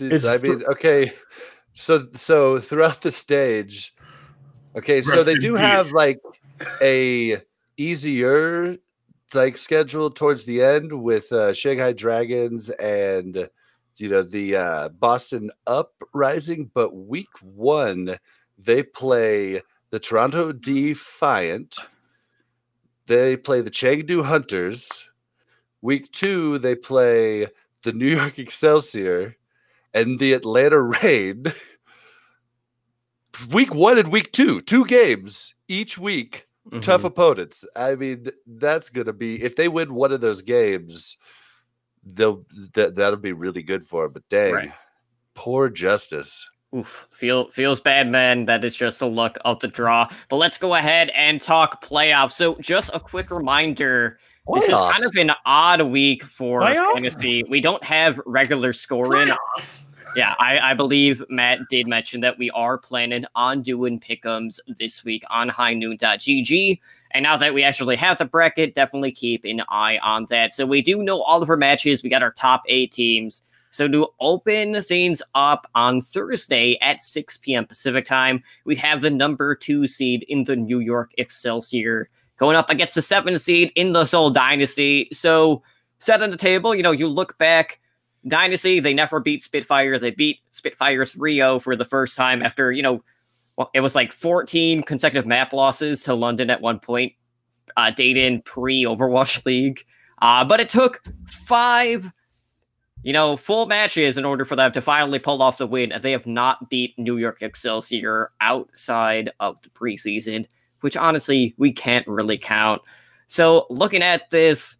Okay. So throughout the stage, okay, so they do have like a easier like schedule towards the end with Shanghai Dragons and the Boston Uprising, but week 1 they play the Toronto Defiant, they play the Chengdu Hunters. Week 2 they play the New York Excelsior and the Atlanta Rain. Week 1 and week 2, 2 games each week. Mm-hmm. Tough opponents. I mean, that's gonna be, if they win one of those games, that'll be really good for them. But dang, right. Poor Justice. Oof, feels bad, man. That is just the luck of the draw. But let's go ahead and talk playoffs. So just a quick reminder This is kind of an odd week for Playoffs? fantasy. We don't have regular scoring. Playoffs. Yeah, I believe Matt did mention that we are planning on doing pick'ems this week on highnoon.gg. And now that we actually have the bracket, definitely keep an eye on that. So we do know all of our matches. We got our top 8 teams. So to open things up on Thursday at 6 p.m. Pacific time, we have the number 2 seed in the New York Excelsior going up against the 7th seed in the Seoul Dynasty. So set on the table, you look back, Dynasty, they never beat Spitfire. They beat Spitfire 3-0 for the first time after, it was like 14 consecutive map losses to London at one point, dated pre-Overwatch League. But it took 5, full matches in order for them to finally pull off the win. And they have not beat New York Excelsior outside of the preseason, which honestly, we can't really count. So looking at this,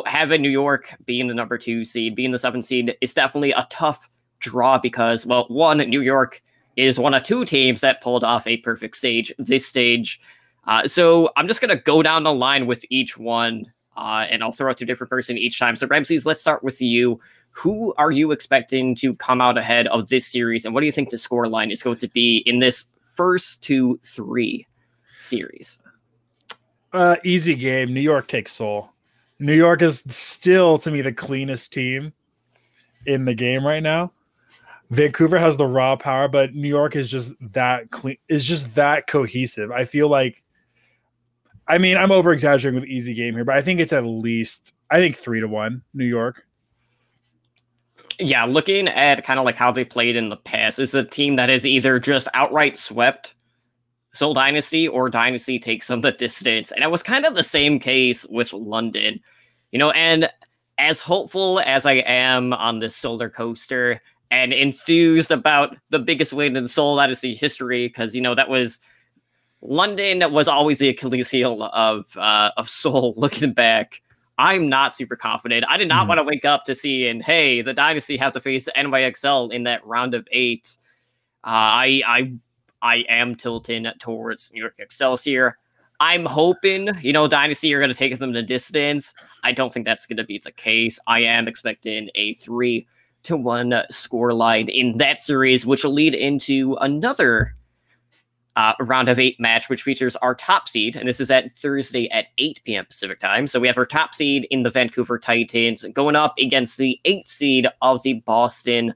having New York being the number 2 seed, being the 7th seed is definitely a tough draw because, well, one, New York is one of 2 teams that pulled off a perfect stage this stage. So I'm just going to go down the line with each one, and I'll throw it to a different person each time. So Ramses, let's start with you. Who are you expecting to come out ahead of this series, and what do you think the score line is going to be in this first 2-3 series? Easy game. New York takes Seoul. New York is still, to me, the cleanest team in the game right now. Vancouver has the raw power, but New York is just that clean, is just that cohesive. I feel like, I'm over exaggerating with easy game here, but I think it's at least, 3-1 New York. Yeah, looking at kind of like how they played in the past, it's a team that has either just outright swept Seoul Dynasty or Dynasty takes them the distance. And it was kind of the same case with London, and as hopeful as I am on this solar coaster and enthused about the biggest win in Seoul Dynasty history, because, that was London was always the Achilles heel of Seoul looking back. I'm not super confident. I did not want to wake up to seeing, hey, the Dynasty have to face NYXL in that round of 8. I am tilting towards New York Excelsior. I'm hoping, Dynasty are going to take them the distance. I don't think that's going to be the case. I am expecting a 3-1 scoreline in that series, which will lead into another round of 8 match, which features our top seed. And this is at Thursday at 8 p.m. Pacific time. So we have our top seed in the Vancouver Titans going up against the 8th seed of the Boston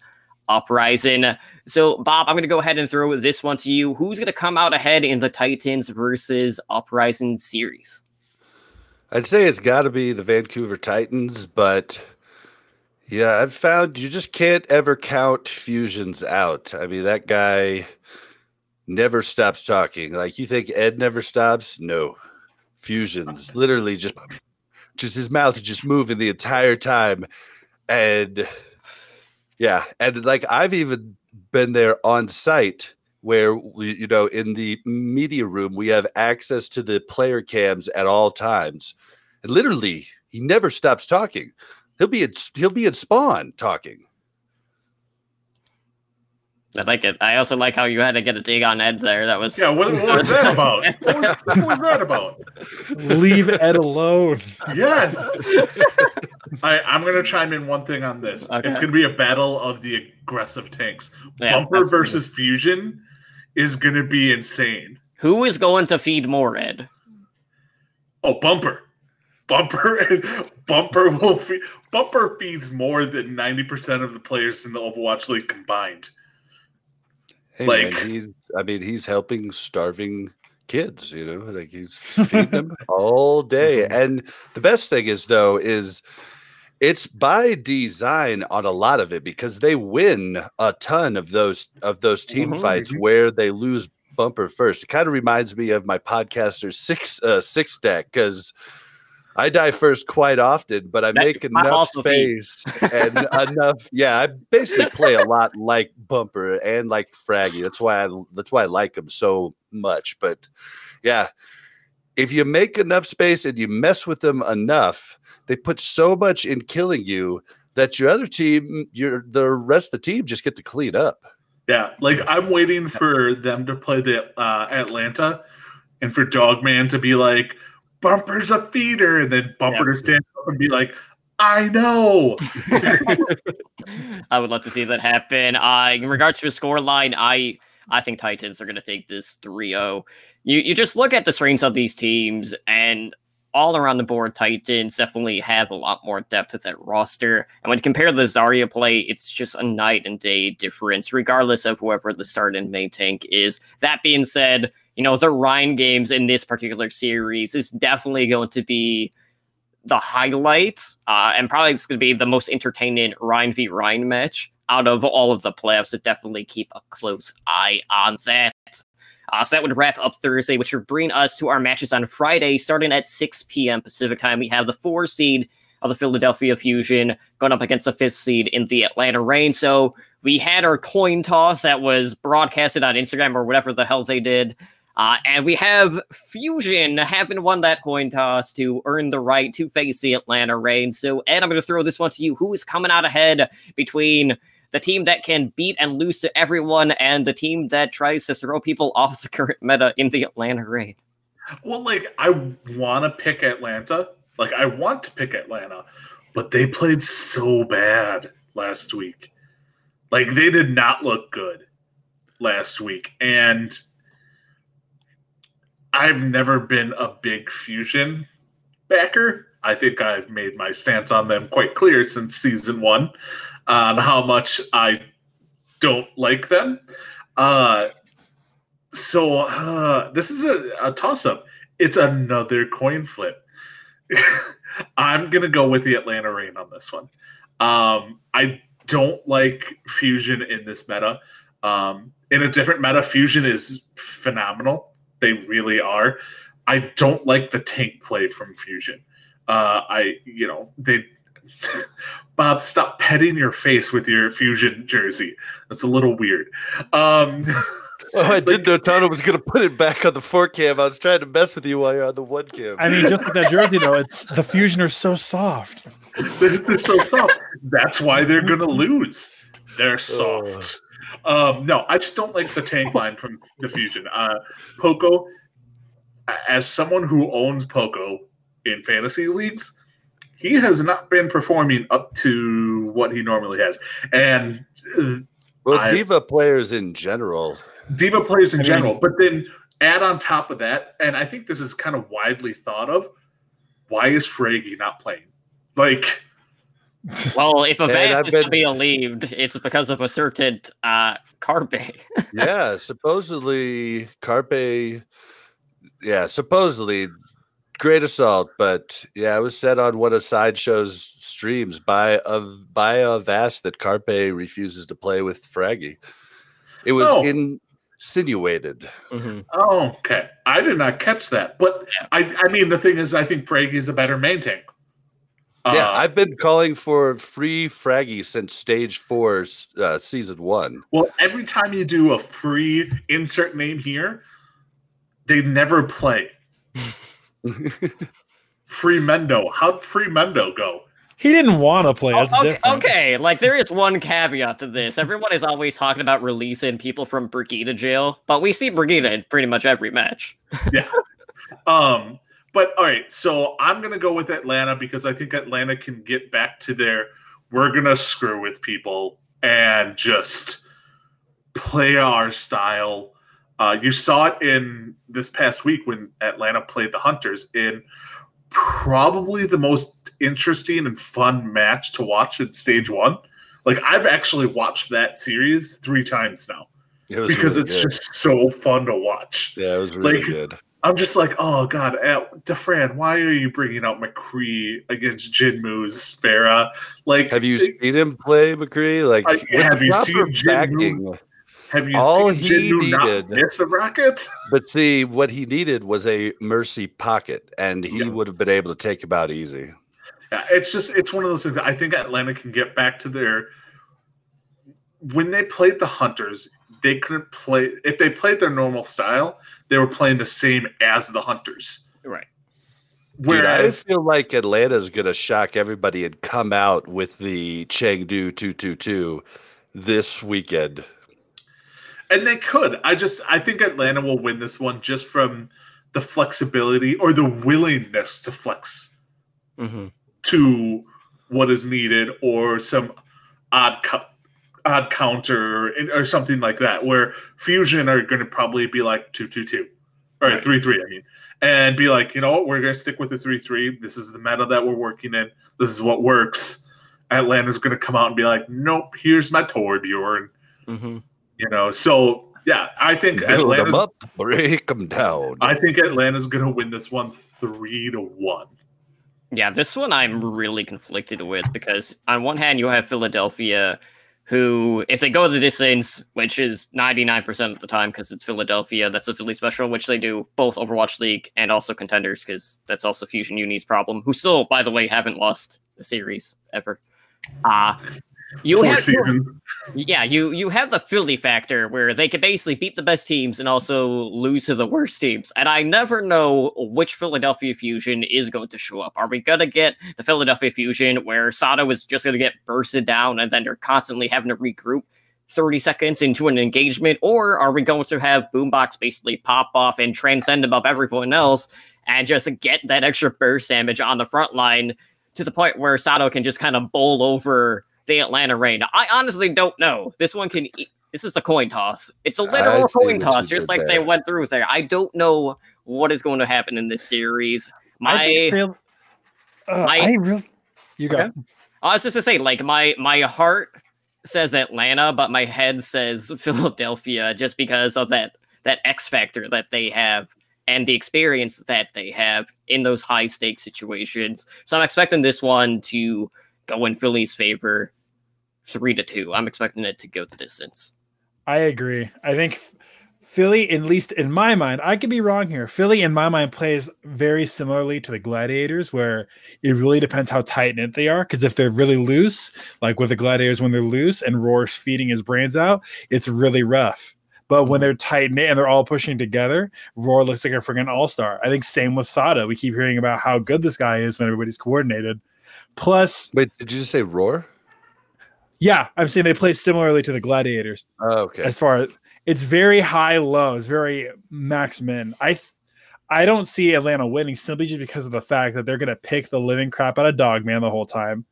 Uprising. So, Bob, I'm going to go ahead and throw this one to you. Who's going to come out ahead in the Titans versus Uprising series? I'd say it's got to be the Vancouver Titans, but yeah, I've found you just can't ever count Fusions out. That guy never stops talking. Like, you think Ed never stops? No. Fusions literally just his mouth is just moving the entire time. And yeah, and like I've even been there on site where in the media room we have access to the player cams at all times, and literally he never stops talking. He'll be in Spawn talking. I like it. I also like how you had to get a dig on Ed there. That was What was that about? What was that about? Leave Ed alone. Yes. I'm going to chime in one thing on this. Okay. It's going to be a battle of the aggressive tanks. Yeah, Bumper versus Fusion is going to be insane. Who is going to feed more, Ed? Oh, Bumper. Bumper will feed. Bumper feeds more than 90% of the players in the Overwatch League combined. Hey, man, he's helping starving kids, like he's feeding them all day. And the best thing is it's by design on a lot of it, because they win a ton of those team fights where they lose Bumper first. It kind of reminds me of my podcaster six deck, because I die first quite often, but I make enough space and enough. Yeah, I basically play a lot like Bumper and like Fraggy. That's why I like him so much. But yeah, if you make enough space and you mess with them enough, they put so much in killing you that your other team, the rest of the team, just get to clean up. Yeah, like I'm waiting for them to play the Atlanta, and for Dogman to be like, Bumper's a feeder, and then Bumper to stand up and be like, I know. I would love to see that happen. In regards to the scoreline, I think Titans are going to take this 3-0. You just look at the strengths of these teams, and all around the board, Titans definitely have a lot more depth to that roster. And when you compare the Zarya play, it's just a night and day difference, regardless of whoever the start and main tank is. That being said, the Rein games in this particular series is definitely going to be the highlight, and probably it's going to be the most entertaining Rein v. Rein match out of all of the playoffs, so definitely keep a close eye on that. So that would wrap up Thursday, which would bring us to our matches on Friday, starting at 6 p.m. Pacific time. We have the 4 seed of the Philadelphia Fusion going up against the 5th seed in the Atlanta Reign. So we had our coin toss that was broadcasted on Instagram or whatever the hell they did. And we have Fusion having won that coin toss to earn the right to face the Atlanta Reign. So, Ed, I'm going to throw this one to you. Who is coming out ahead between the team that can beat and lose to everyone and the team that tries to throw people off the current meta in the Atlanta Reign? Well, I want to pick Atlanta. I want to pick Atlanta, but they played so bad last week. They did not look good last week. And I've never been a big Fusion backer. I think I've made my stance on them quite clear since season 1 on how much I don't like them. So this is a toss-up. It's another coin flip. I'm going to go with the Atlanta Reign on this one. I don't like Fusion in this meta. In a different meta, Fusion is phenomenal. They really are. I don't like the tank play from Fusion. Bob, stop petting your face with your Fusion jersey. That's a little weird. I didn't know Tano was going to put it back on the 4 cam. I was trying to mess with you while you're on the 1 cam. I mean, just with that jersey, though, it's the Fusion are so soft. They're so soft. That's why they're going to lose. They're soft. No, I just don't like the tank line from the Fusion. Poco, as someone who owns Poco in fantasy leagues, he has not been performing up to what he normally has. And Diva players in general. But then add on top of that, and I think this is kind of widely thought of, why is Fraggy not playing? Well, if Avast is to be believed, it's because of a certain Carpe. Yeah, supposedly Carpe. Yeah, supposedly Great Assault, but yeah, it was said on one of Sideshow's streams by Avast that Carpe refuses to play with Fraggy. It was insinuated. Mm-hmm. Oh, okay. I did not catch that, but I mean, the thing is, I think Fraggy is a better main tank. Yeah, I've been calling for free Fraggy since stage 4, season 1. Well, every time you do a free insert name here, they never play. Free Mendo. How'd Free Mendo go? He didn't want to play. That's different. Okay, there is one caveat to this. Everyone is always talking about releasing people from Brigida jail, but we see Brigida in pretty much every match. Yeah. But all right, so I'm going to go with Atlanta because I think Atlanta can get back to their we're going to screw with people and just play our style. You saw it in this past week when Atlanta played the Hunters in probably the most interesting and fun match to watch in stage 1. I've actually watched that series 3 times now because really it's good. just so fun to watch. Yeah, it was really good. I'm just oh God, DeFran, why are you bringing out McCree against Jinmu's Farah? Have you seen him play McCree? Have you seen Jinmu? Have you seen Jinmu not miss a rocket? But see, what he needed was a Mercy pocket, and he would have been able to take him out easy. Yeah, it's one of those things. I think Atlanta can get back to their when they played the Hunters. They couldn't play if they played their normal style. They were playing the same as the Hunters, right? Whereas I feel like Atlanta is going to shock everybody and come out with the Chengdu 222 this weekend. And they could. I think Atlanta will win this one just from the flexibility or the willingness to flex to what is needed, or some odd counter or something like that, where Fusion are going to probably be like 2-2-2 or 3-3. I mean, and be like, you know what, we're going to stick with the 3-3. This is the meta that we're working in. This is what works. Atlanta's going to come out and be like, nope, here's my Torbjorn. You know, so yeah, I think Build them up, break them down. I think Atlanta's going to win this one 3-1. Yeah, this one I'm really conflicted with, because on one hand you have Philadelphia, who, if they go the distance, which is 99% of the time because it's Philadelphia, that's a Philly special, which they do both Overwatch League and also Contenders, because that's also Fusion Uni's problem, who still, by the way, haven't lost a series ever. You have the Philly factor, where they can basically beat the best teams and also lose to the worst teams. And I never know which Philadelphia Fusion is going to show up. Are we going to get the Philadelphia Fusion where Sato is just going to get bursted down and then they're constantly having to regroup 30 seconds into an engagement? Or are we going to have Boombox basically pop off and transcend above everyone else and just get that extra burst damage on the front line to the point where Sato can just kind of bowl over the Atlanta Reign? I honestly don't know. This is a coin toss. It's a literal coin toss, just like they went through there. I don't know what is going to happen in this series. You go. Okay. I was just to say, like, my heart says Atlanta, but my head says Philadelphia, just because of that X factor that they have and the experience that they have in those high stakes situations. So I'm expecting this one to go in Philly's favor 3-2. I'm expecting it to go the distance. I agree. I think Philly, at least in my mind, I could be wrong here. Philly, in my mind, plays very similarly to the Gladiators, where it really depends how tight-knit they are. Because if they're really loose, like with the Gladiators when they're loose and Roar's feeding his brains out, it's really rough. But when they're tight-knit and they're all pushing together, Roar looks like a freaking all-star. I think same with Sada. We keep hearing about how good this guy is when everybody's coordinated. Plus... Wait, did you just say Roar? Yeah, I'm saying they play similarly to the Gladiators. Oh, okay. As far as... It's very high-low. It's very max-min. I don't see Atlanta winning simply just because of the fact that they're going to pick the living crap out of Dogman the whole time.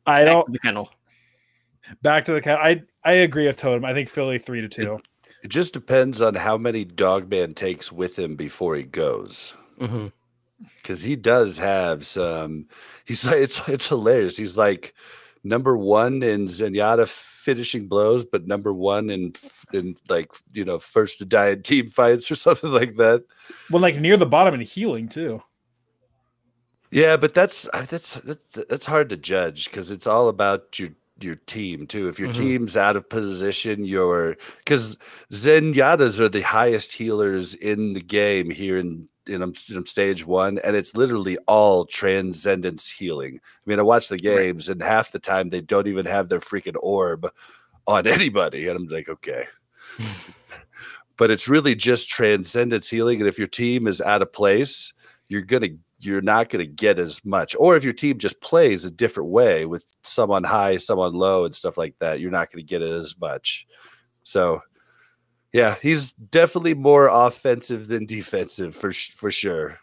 Back to the kennel. Back to the kennel. I agree with Totem. I think Philly 3-2. It just depends on how many Dogman takes with him before he goes. Because he does have some. He's like, it's hilarious. He's like number one in Zenyatta finishing blows, but number one in like, you know, first to die in team fights or something like that. Well, like near the bottom in healing too. Yeah, but that's hard to judge because it's all about your team too. If your team's out of position, because Zenyatas are the highest healers in the game here in stage one, and it's literally all transcendence healing. I mean, I watch the games, and half the time they don't even have their freaking orb on anybody, and I'm like, okay. But it's really just transcendence healing, and if your team is out of place, you're not gonna get as much. Or if your team just plays a different way with some on high, some on low, and stuff like that, you're not gonna get it as much. So yeah, he's definitely more offensive than defensive for sure.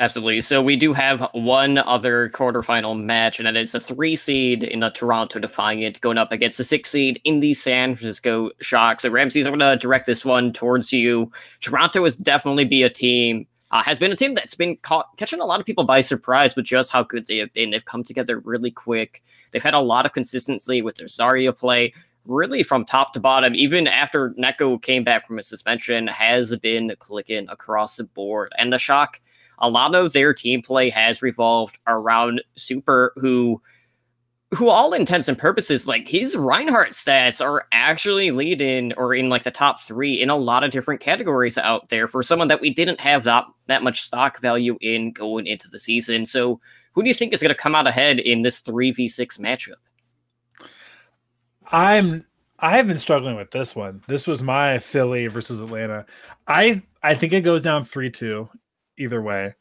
Absolutely. So we do have one other quarterfinal match, and that is the 3 seed in the Toronto Defiant going up against the 6 seed in the San Francisco Shock. So Ramses, I'm going to direct this one towards you. Toronto has definitely been a team that's been catching a lot of people by surprise with just how good they have been. They've come together really quick. They've had a lot of consistency with their Zarya play. Really from top to bottom, even after Neko came back from a suspension, has been clicking across the board. And the Shock, a lot of their team play has revolved around Super, who all intents and purposes, like his Reinhardt stats are actually leading or in like the top 3 in a lot of different categories out there for someone that we didn't have that much stock value in going into the season. So who do you think is going to come out ahead in this 3v6 matchup? I have been struggling with this one. This was my Philly versus Atlanta. I think it goes down 3-2 either way.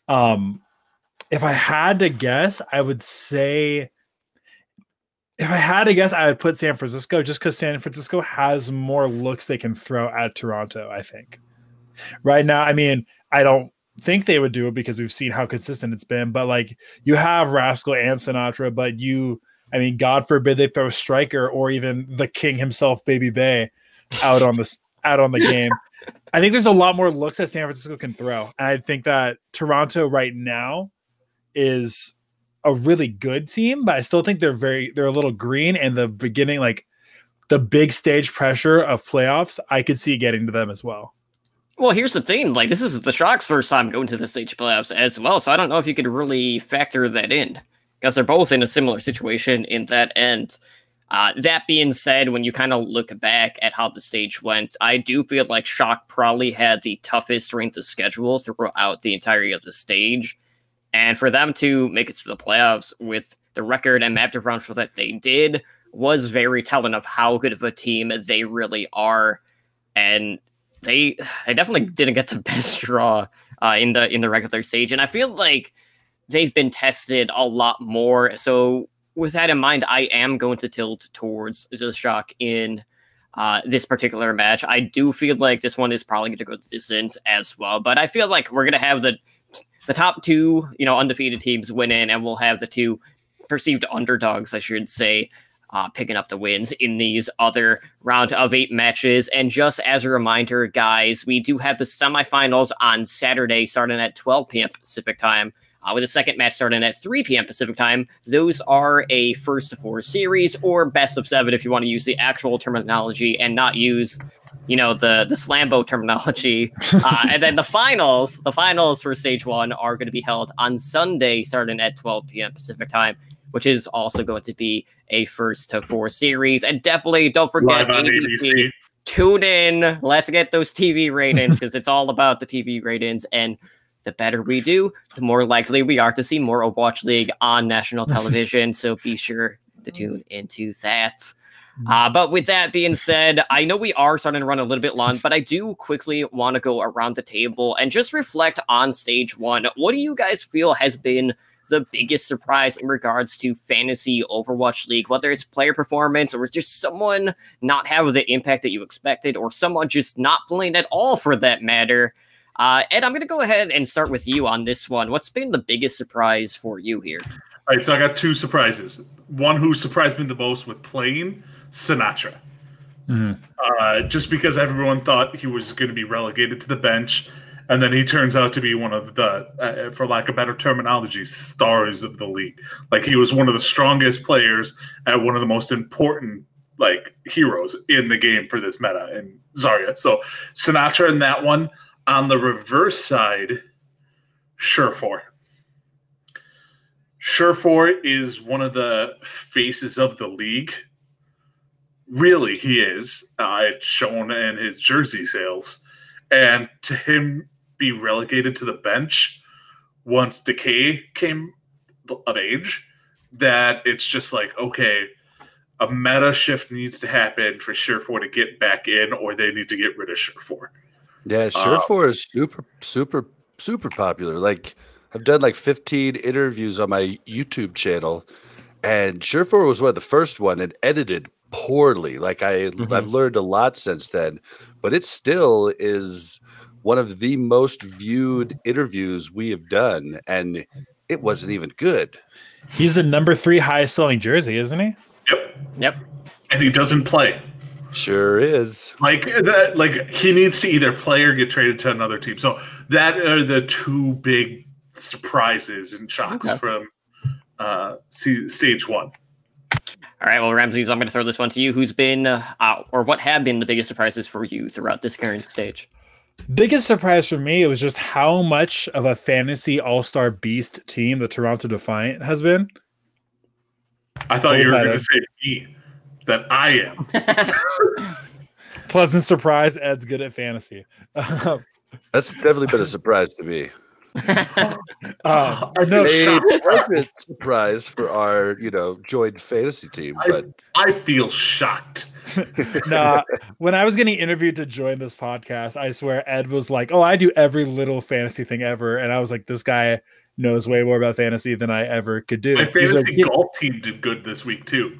If I had to guess, I would put San Francisco just because San Francisco has more looks they can throw at Toronto, I think. Right now, I mean, I don't think they would do it because we've seen how consistent it's been. But like, you have Rascal and Sinatra, but I mean, God forbid they throw Striker or even the king himself, Baby Bay, out on the game. I think there's a lot more looks that San Francisco can throw. And I think that Toronto right now is a really good team, but I still think they're a little green, and the beginning, like the big stage pressure of playoffs, I could see getting to them as well. Well, here's the thing, like this is the Sharks' first time going to the stage playoffs as well, so I don't know if you could really factor that in, because they're both in a similar situation in that end. That being said, when you kind of look back at how the stage went, I do feel like Shock probably had the toughest strength of schedule throughout the entirety of the stage. And for them to make it to the playoffs with the record and map differential that they did was very telling of how good of a team they really are. And they definitely didn't get the best draw in the regular stage. And I feel like they've been tested a lot more. So with that in mind, I am going to tilt towards the Shock in this particular match. I do feel like this one is probably going to go the distance as well. But I feel like we're going to have the top two, undefeated teams win in, and we'll have the two perceived underdogs, I should say, picking up the wins in these other round of 8 matches. And just as a reminder, guys, we do have the semifinals on Saturday starting at 12 p.m. Pacific time, with the second match starting at 3 p.m. Pacific time. Those are a first to 4 series, or best of 7 if you want to use the actual terminology and not use the Slambo terminology. And then the finals for stage 1 are going to be held on Sunday starting at 12 p.m. Pacific time, which is also going to be a first to 4 series. And definitely don't forget ABC. Tune in. Let's get those TV ratings, because it's all about the TV ratings. And the better we do, the more likely we are to see more Overwatch League on national television. So be sure to tune into that. But with that being said, I know we are starting to run a little bit long, but I do quickly want to go around the table and just reflect on stage 1. What do you guys feel has been the biggest surprise in regards to fantasy Overwatch League, whether it's player performance or just someone not having the impact that you expected, or someone just not playing at all for that matter? Ed, I'm going to go ahead and start with you on this one. What's been the biggest surprise for you here? All right, so I got 2 surprises. One who surprised me the most with playing, Sinatra. Just because everyone thought he was going to be relegated to the bench, and then he turns out to be one of the, for lack of better terminology, stars of the league. Like, he was one of the strongest players and one of the most important heroes in the game for this meta in Zarya. So Sinatra in that one. On the reverse side, Surefour. Surefour is one of the faces of the league. Really, he is. It's shown in his jersey sales. And to him be relegated to the bench once Decay came of age, that it's just like, okay, a meta shift needs to happen for Surefour to get back in, or they need to get rid of Surefour. Yeah, Surefour is super popular. Like, I've done 15 interviews on my YouTube channel, and Surefour was one of the first one and edited poorly. I've learned a lot since then, but it still is one of the most viewed interviews we have done, and it wasn't even good. He's the number 3 highest selling jersey, isn't he? Yep. And he doesn't play. Sure is. He needs to either play or get traded to another team. So that are the 2 big surprises and shocks from stage 1. All right, well, Ramses, I'm going to throw this one to you. Who's been, or what have been the biggest surprises for you throughout this current stage? Biggest surprise for me, it was just how much of a fantasy all-star beast team the Toronto Defiant has been. I thought you were going to say me. That I am. Pleasant surprise. Ed's good at fantasy. That's definitely been a surprise to me. Pleasant surprise for our, joined fantasy team. But I feel shocked. Nah, when I was getting interviewed to join this podcast, I swear Ed was like, "Oh, I do every little fantasy thing ever," and I was like, "This guy knows way more about fantasy than I ever could do." My fantasy golf team did good this week too.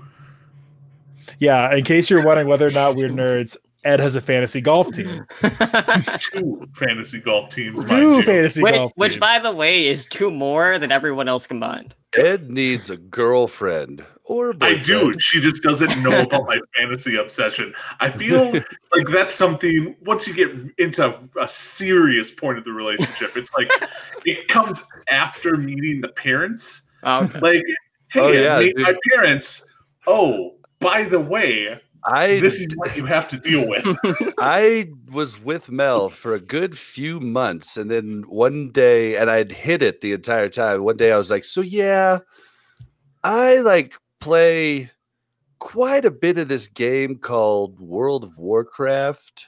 Yeah, in case you're wondering whether or not we're nerds, Ed has a fantasy golf team. 2 fantasy golf teams, mind Two you. fantasy golf which, teams. by the way, is 2 more than everyone else combined. Ed needs a girlfriend or a I boyfriend. do. She just doesn't know about my fantasy obsession. I feel like that's something, once you get into a serious point of the relationship, it's like it comes after meeting the parents. Okay. Like, hey, Oh, yeah, I meet dude. my parents. Oh, by the way, this is what you have to deal with. I was with Mel for a good few months, and then one day, and I'd hit it the entire time. One day I was like, so yeah, I like play quite a bit of this game called World of Warcraft.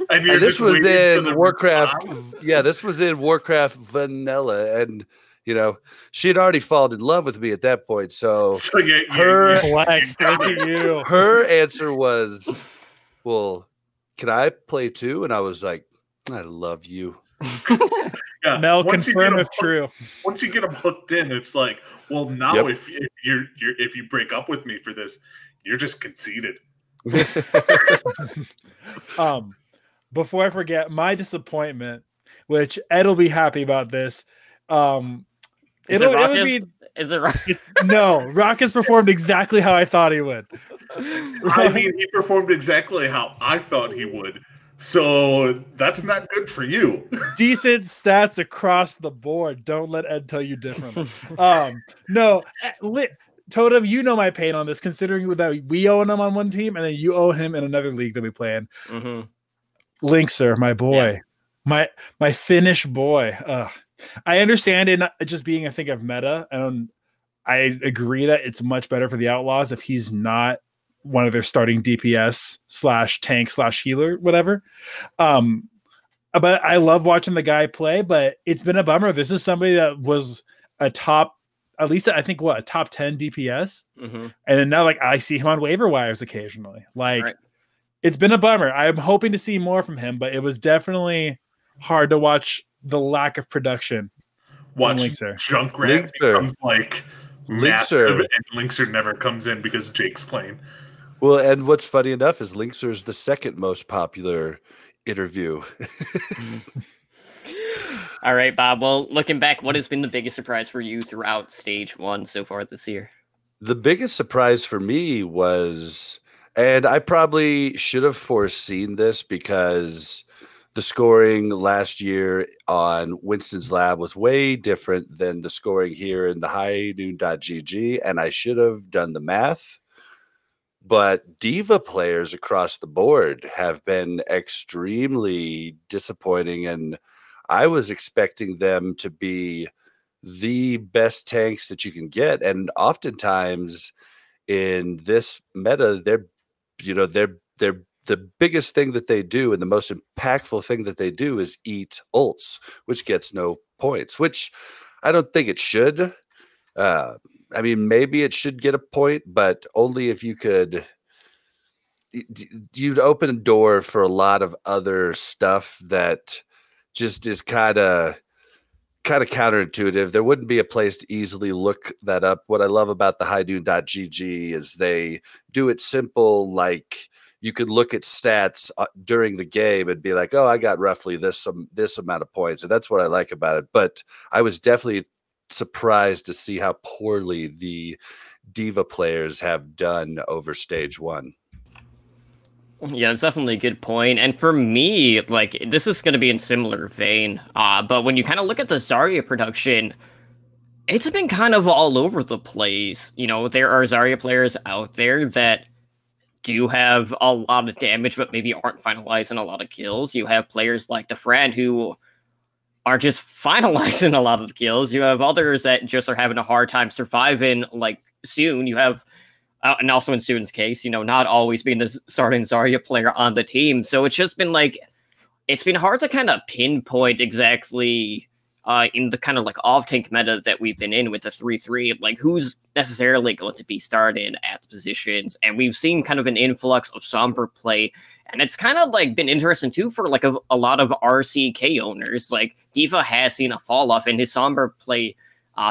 And you're And this just was waiting for in the Warcraft. response. Yeah, this was in Warcraft Vanilla. And, you know, she had already fallen in love with me at that point. So So yeah, Her- Flex, look at you. her answer was, well, can I play too? And I was like, I love you. yeah. Mel, Once you get confirm them if true. Once you get them hooked in, it's like, well, now Yep. if you break up with me for this, you're just conceited. Before I forget, my disappointment, which Ed will be happy about this. Is It'll it be Is it right? no. Rock has performed exactly how I thought he would. I mean, he performed exactly how I thought he would. So that's not good for you. Decent stats across the board. Don't let Ed tell you differently. No, Totem, you know my pain on this, considering that we own him on one team and then you own him in another league that we play in. Mm-hmm. Linkser, my boy, my Finnish boy. I understand it not just being a thing of meta, and I agree that it's much better for the Outlaws if he's not one of their starting DPS / tank / healer, whatever. But I love watching the guy play, but it's been a bummer. This is somebody that was a top, at least I think a top 10 DPS. Mm-hmm. And then now like I see him on waiver wires occasionally. Like Right. It's been a bummer. I'm hoping to see more from him, but it was definitely hard to watch the lack of production. Watch Linkser. Junkrat Linkser. becomes like massive, and Linkser never comes in because Jake's playing. Well, and what's funny enough is Linkser is the second most popular interview. All right, Bob. Well, looking back, what has been the biggest surprise for you throughout stage 1 so far this year? The biggest surprise for me was, and I probably should have foreseen this because the scoring last year on Winston's Lab was way different than the scoring here in the highnoon.gg, and I should have done the math. But Diva players across the board have been extremely disappointing, and I was expecting them to be the best tanks that you can get. And oftentimes in this meta, they're the biggest thing that they do and the most impactful thing that they do is eat ults, which gets no points, which I don't think it should. I mean, maybe it should get a point, but only if you could. You'd open a door for a lot of other stuff that just is kind of counterintuitive. There wouldn't be a place to easily look that up. What I love about the highnoon.gg is they do it simple, like you could look at stats during the game and be like, oh, I got roughly this amount of points. And that's what I like about it. But I was definitely surprised to see how poorly the Diva players have done over stage 1. Yeah, it's definitely a good point. And for me, like, this is going to be in similar vein. But when you kind of look at the Zarya production, it's been kind of all over the place. You know, there are Zarya players out there that do have a lot of damage, but maybe aren't finalizing a lot of kills. You have players like DeFran who are just finalizing a lot of the kills. You have others that just are having a hard time surviving, like Soon. You have, and also in Soon's case, you know, not always being the starting Zarya player on the team. So it's just been like, it's been hard to kind of pinpoint exactly in the kind of like off-tank meta that we've been in with the 3-3, like who's necessarily going to be starting at the positions. And we've seen kind of an influx of Sombra play. And it's kind of like been interesting too for like a lot of RCK owners. Like Diva has seen a fall off, and his Sombra play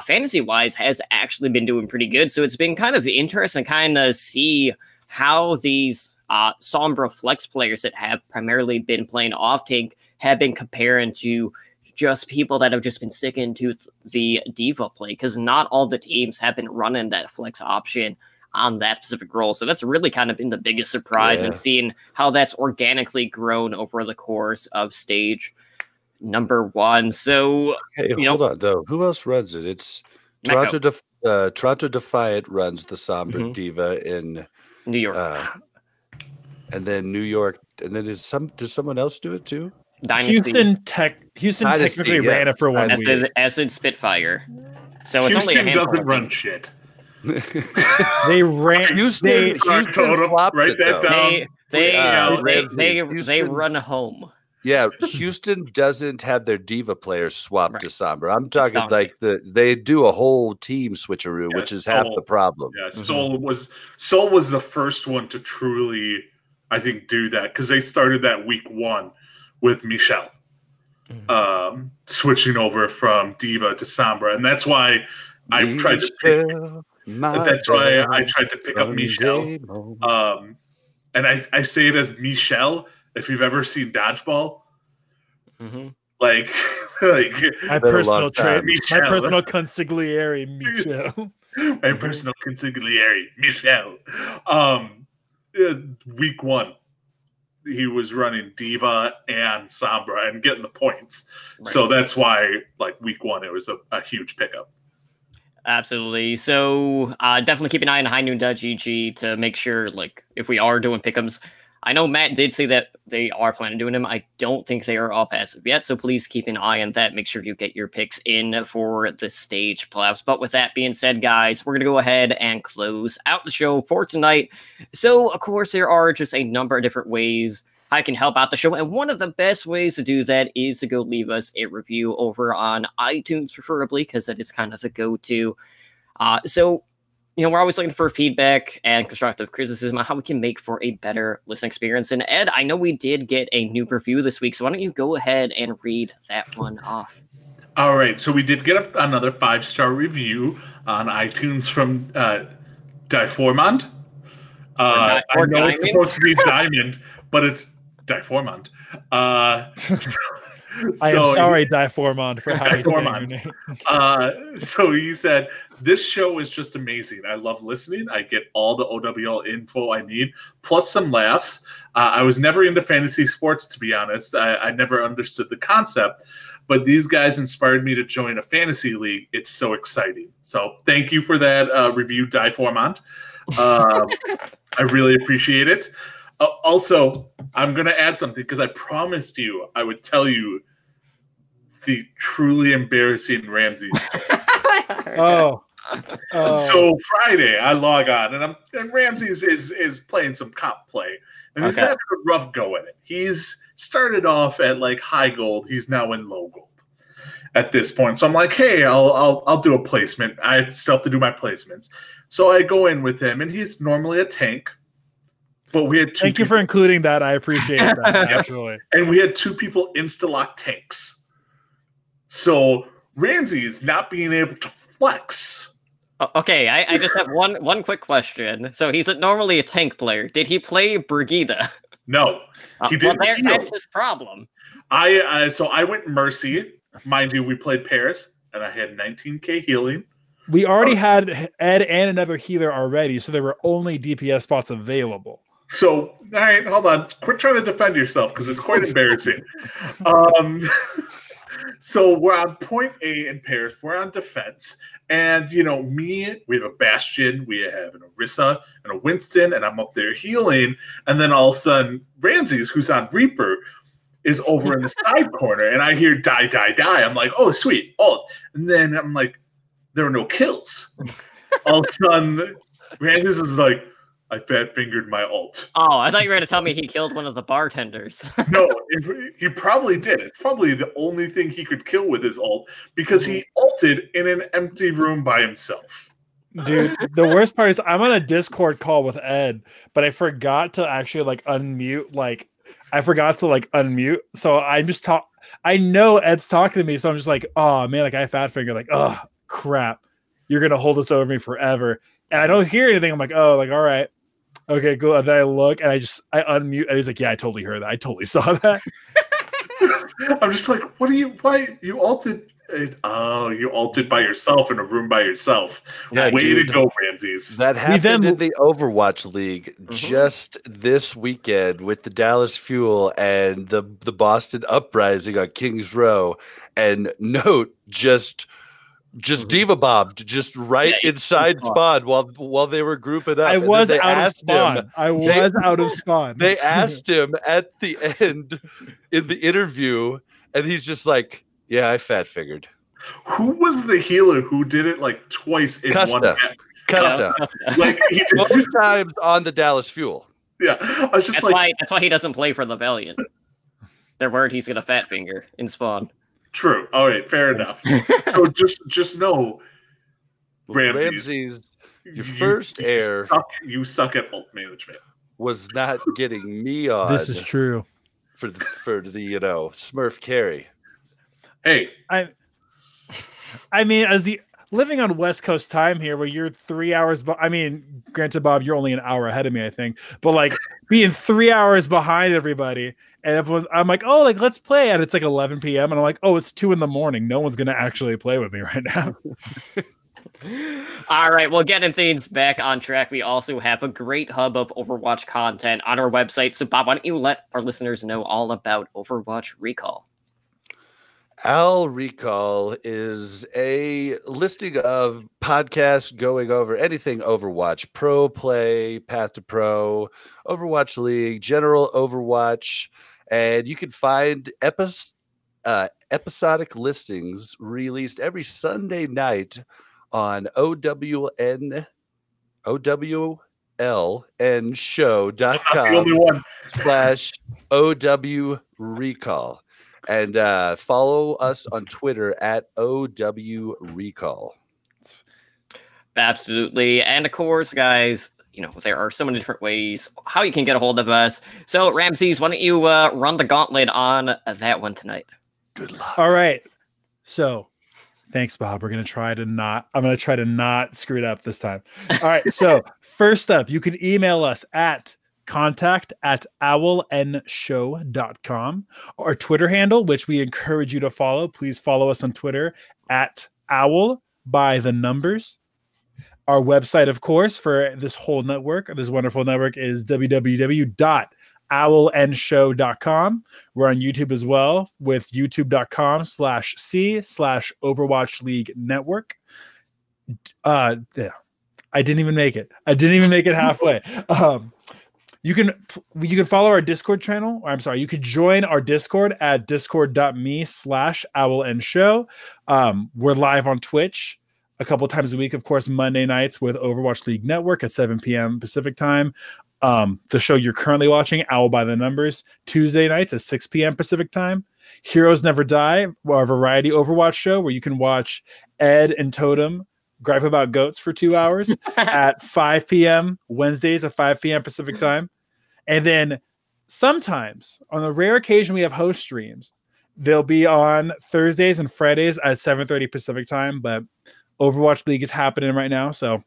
fantasy wise has actually been doing pretty good. So it's been kind of interesting to kind of see how these Sombra flex players that have primarily been playing off tank have been comparing to just people that have just been sticking to the D.Va play, because not all the teams have been running that flex option on that specific role. So that's really kind of been the biggest surprise, and seeing how that's organically grown over the course of stage number 1. So, hey, hold on though. Who else runs it? It's Toronto Defiant runs the Sombra D.Va in New York, and then New York, and then does someone else do it too? Dynasty. Houston technically ran it for 1 week. As in Spitfire. So it's Houston only a doesn't handful, run shit. They ran. Houston flopped write it, that though. down. They run home. Yeah, Houston doesn't have their D.Va players swapped to Sombra. I'm talking Sombra. like they do a whole team switcheroo, which is half the problem. Yeah, Seoul was the first one to truly, I think, do that, because they started that week 1 with Michelle switching over from D.Va to Sombra, and that's why I tried to pick. That's why I tried to pick up Michelle. And I say it as Michelle. If you've ever seen Dodgeball, like my personal consigliere, Michelle. My personal consigliere, Michelle. Week 1, he was running D.Va and Sombra and getting the points. Right. So that's why, like, week 1, it was a huge pickup. Absolutely. So definitely keep an eye on HighNoon.gg to make sure, like, if we are doing pick'ems. I know Matt did say that they are planning on doing them. I don't think they are up as of yet, so please keep an eye on that. Make sure you get your picks in for the stage playoffs. But with that being said, guys, we're going to go ahead and close out the show for tonight. So, of course, there are just a number of different ways I can help out the show, and one of the best ways to do that is to go leave us a review over on iTunes, preferably, because that is kind of the go-to. So, we're always looking for feedback and constructive criticism on how we can make for a better listening experience. And Ed, I know we did get a new review this week, so why don't you go ahead and read that one off? All right, so we did get another 5-star review on iTunes from Diformand. I know it's supposed to be Diamond, but it's Diformand. I am sorry, Diformand, for how you say your name. So he said, this show is just amazing. I love listening. I get all the OWL info I need, plus some laughs. I was never into fantasy sports, to be honest. I never understood the concept, but these guys inspired me to join a fantasy league. It's so exciting. So thank you for that review, Diformand. I really appreciate it. Also, I'm going to add something, because I promised you I would tell you the truly embarrassing Ramsey story. So Friday, I log on, and Ramsey's is playing some comp play, and he's having a rough go at it. He's started off at like high gold. He's now in low gold at this point. So I'm like, hey, I'll do a placement. I still have to do my placements. So I go in with him, and he's normally a tank. But we had Thank you for including that. I appreciate that, actually. And we had 2 people insta-lock tanks. So Ramsey's not being able to flex. Okay, I just have one quick question. So he's normally a tank player. Did he play Brigida? No, he didn't. Well, that's his problem. So I went Mercy. Mind you, we played Paris, and I had 19k healing. We already had Ed and another healer already, so there were only DPS spots available. So, all right, hold on. Quit trying to defend yourself, because it's quite embarrassing. So we're on point A in Paris. We're on defense. And, we have a Bastion, we have an Orisa and a Winston, and I'm up there healing. And then all of a sudden, Ramses, who's on Reaper, is over in the side corner. And I hear die, die, die. I'm like, oh, sweet, ult. And then I'm like, there were no kills. All of a sudden, Ramses is like, I fat-fingered my ult. Oh, I thought you were going to tell me he killed one of the bartenders. No, he probably did. It's probably the only thing he could kill with his ult, because he ulted in an empty room by himself. Dude, the worst part is I'm on a Discord call with Ed, but I forgot to actually unmute. I forgot to unmute. So I'm just I know Ed's talking to me, so I'm just like, oh man, I fat finger, oh crap, you're gonna hold this over me forever. And I don't hear anything. I'm like, oh, all right. Okay, cool. And then I look and I unmute and he's like, yeah, I totally heard that. I totally saw that. I'm just like, why you ulted? Oh, you ulted by yourself in a room by yourself. Yeah, Way dude. to go, Ramses. That happened in the Overwatch League just this weekend with the Dallas Fuel and the Boston Uprising on Kings Row. And Note just diva bombed just right inside spawn while they were grouping up. I was out of spawn. Out of spawn. They asked him at the end in the interview, and he's just like, yeah, I fat figured. Who was the healer who did it like twice in one match? Custa. Like he did both times on the Dallas Fuel. Yeah, I was just that's why he doesn't play for the Valiant. They're worried he's gonna fat finger in spawn. True. All right, fair enough. So just know, Ramses, your first air. You suck at ult management. Was not getting me on. This is true. For the Smurf carry. Hey, I mean, as the living on West Coast time here, where you're 3 hours. I mean, granted, Bob, you're only an hour ahead of me, I think. But like being 3 hours behind everybody, and everyone, I'm like, oh, like let's play, and it's like 11 p.m. and I'm like, oh, it's 2 a.m. No one's gonna actually play with me right now. All right, well, getting things back on track, we also have a great hub of Overwatch content on our website. So, Bob, why don't you let our listeners know all about Overwatch Recall? Al Recall is a listing of podcasts going over anything Overwatch, Pro Play, Path to Pro, Overwatch League, General Overwatch, and you can find episodic listings released every Sunday night on OWLNshow.com/OW Recall. And follow us on Twitter at OW Recall. Absolutely. And of course, guys, there are so many different ways how you can get a hold of us. So, Ramses, why don't you run the gauntlet on that one tonight? Good luck. All right. So, thanks, Bob. I'm going to try to not screw it up this time. All right. So, first up, you can email us at contact@owlnshow.com. Our Twitter handle, which we encourage you to follow. Please follow us on Twitter at owl by the numbers. Our website, of course, for this whole network, this wonderful network, is www.owlnshow.com. We're on YouTube as well with youtube.com/c/Overwatch League Network. Yeah, I didn't even make it. Halfway. You can follow our Discord channel. You could join our Discord at discord.me/owlnshow. We're live on Twitch a couple times a week, of course, Monday nights with Overwatch League Network at 7 p.m. Pacific time. The show you're currently watching, Owl by the Numbers, Tuesday nights at 6 p.m. Pacific time. Heroes Never Die, our variety Overwatch show where you can watch Ed and Totem gripe about goats for 2 hours at 5 p.m. Wednesdays at 5 p.m. Pacific time. And then sometimes, on a rare occasion, we have host streams. They'll be on Thursdays and Fridays at 7:30 Pacific time, but Overwatch League is happening right now, so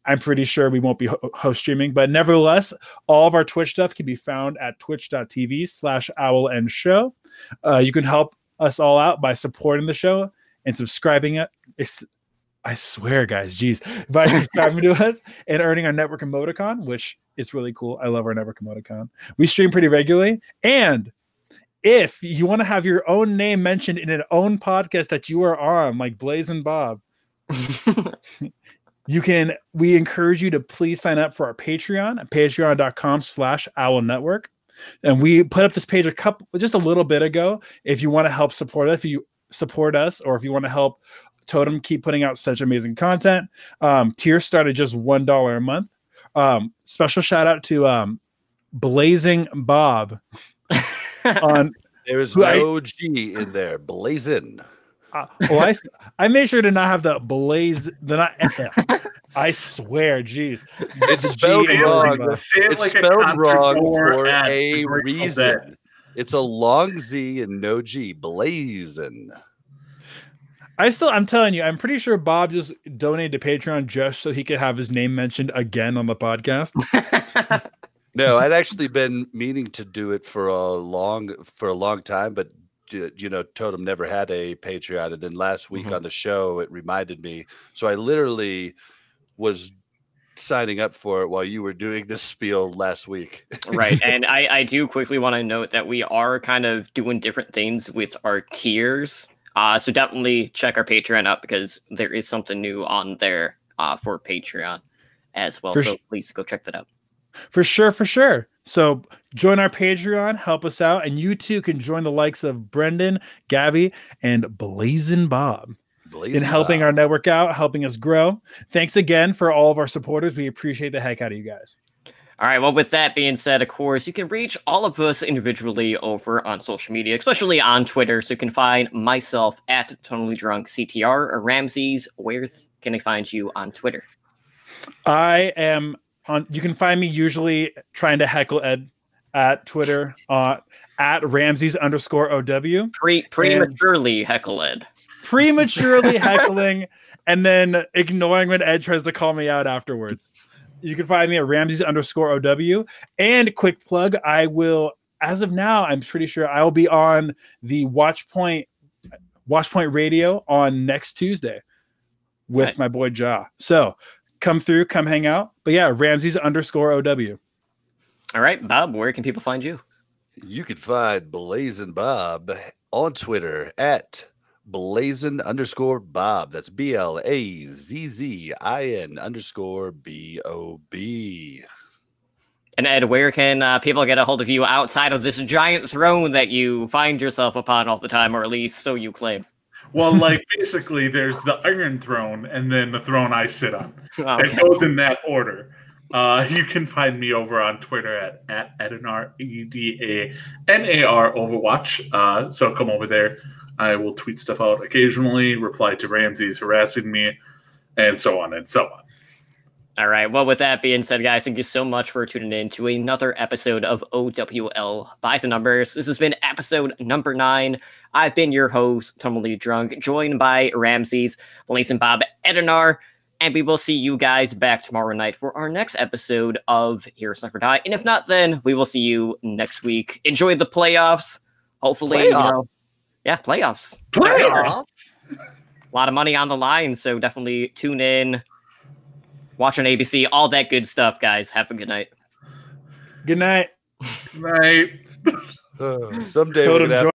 I'm pretty sure we won't be host streaming. But nevertheless, all of our Twitch stuff can be found at twitch.tv/owlnshow. You can help us all out by supporting the show and subscribing. I swear, guys, geez, by subscribing to us and earning our network emoticon, which is really cool. I love our network emoticon. We stream pretty regularly. And if you want to have your own name mentioned in an own podcast that you are on, like Blaze and Bob, we encourage you to please sign up for our Patreon at patreon.com/Owl Network. And we put up this page just a little bit ago. If you want to help support us, or if you want to help Totem keep putting out such amazing content, tiers start at just $1 a month. Special shout out to Blazing Bob. There's no G in there. Blazing. I made sure to not have the blaze. I swear, geez, it's spelled wrong. It's spelled wrong for a reason. It's a long Z and no G. Blazing. I'm telling you, I'm pretty sure Bob just donated to Patreon just so he could have his name mentioned again on the podcast. No, I'd actually been meaning to do it for a long time, but Totem never had a Patreon, and then last week on the show it reminded me. So I literally was signing up for it while you were doing this spiel last week. Right. And I do quickly want to note that we are kind of doing different things with our tiers. So definitely check our Patreon out because there is something new on there for Patreon as well. So please go check that out. For sure. So join our Patreon, help us out, and you too can join the likes of Brendan, Gabby, and Blazing Bob in helping our network out, helping us grow. Thanks again for all of our supporters. We appreciate the heck out of you guys. All right. Well, with that being said, of course, you can reach all of us individually over on social media, especially on Twitter. So you can find myself at Totally Drunk CTR or Ramses. Where can I find you on Twitter? I am on. You can find me usually trying to heckle Ed at Twitter at Ramses_OW. Prematurely heckle Ed. Prematurely heckling and then ignoring when Ed tries to call me out afterwards. You can find me at Ramses_OW. And quick plug, I will, as of now, I'm pretty sure I'll be on the Watchpoint Radio on next Tuesday with my boy Ja. So come through, come hang out. But yeah, Ramses_OW. All right, Bob, where can people find you? You can find Blazing Bob on Twitter at Blazin_Bob. That's BLAZZIN_BOB. And Ed, where can people get a hold of you outside of this giant throne that you find yourself upon all the time, or at least so you claim? Well, like basically, there's the Iron Throne, and then the throne I sit on. Okay. It goes in that order. You can find me over on Twitter at Edanar, EDANAR Overwatch. So come over there. I will tweet stuff out occasionally, reply to Ramses harassing me, and so on and so on. All right. Well, with that being said, guys, thank you so much for tuning in to another episode of OWL by the Numbers. This has been episode number 9. I've been your host, Totally Drunk, joined by Ramses, Blazing Bob, Edanar, and we will see you guys back tomorrow night for our next episode of Heroes Never Die. And if not, then we will see you next week. Enjoy the playoffs. Hopefully, playoffs. Playoffs. A lot of money on the line, so definitely tune in. Watch on ABC, all that good stuff, guys. Have a good night. Good night. Night. Someday we're gonna have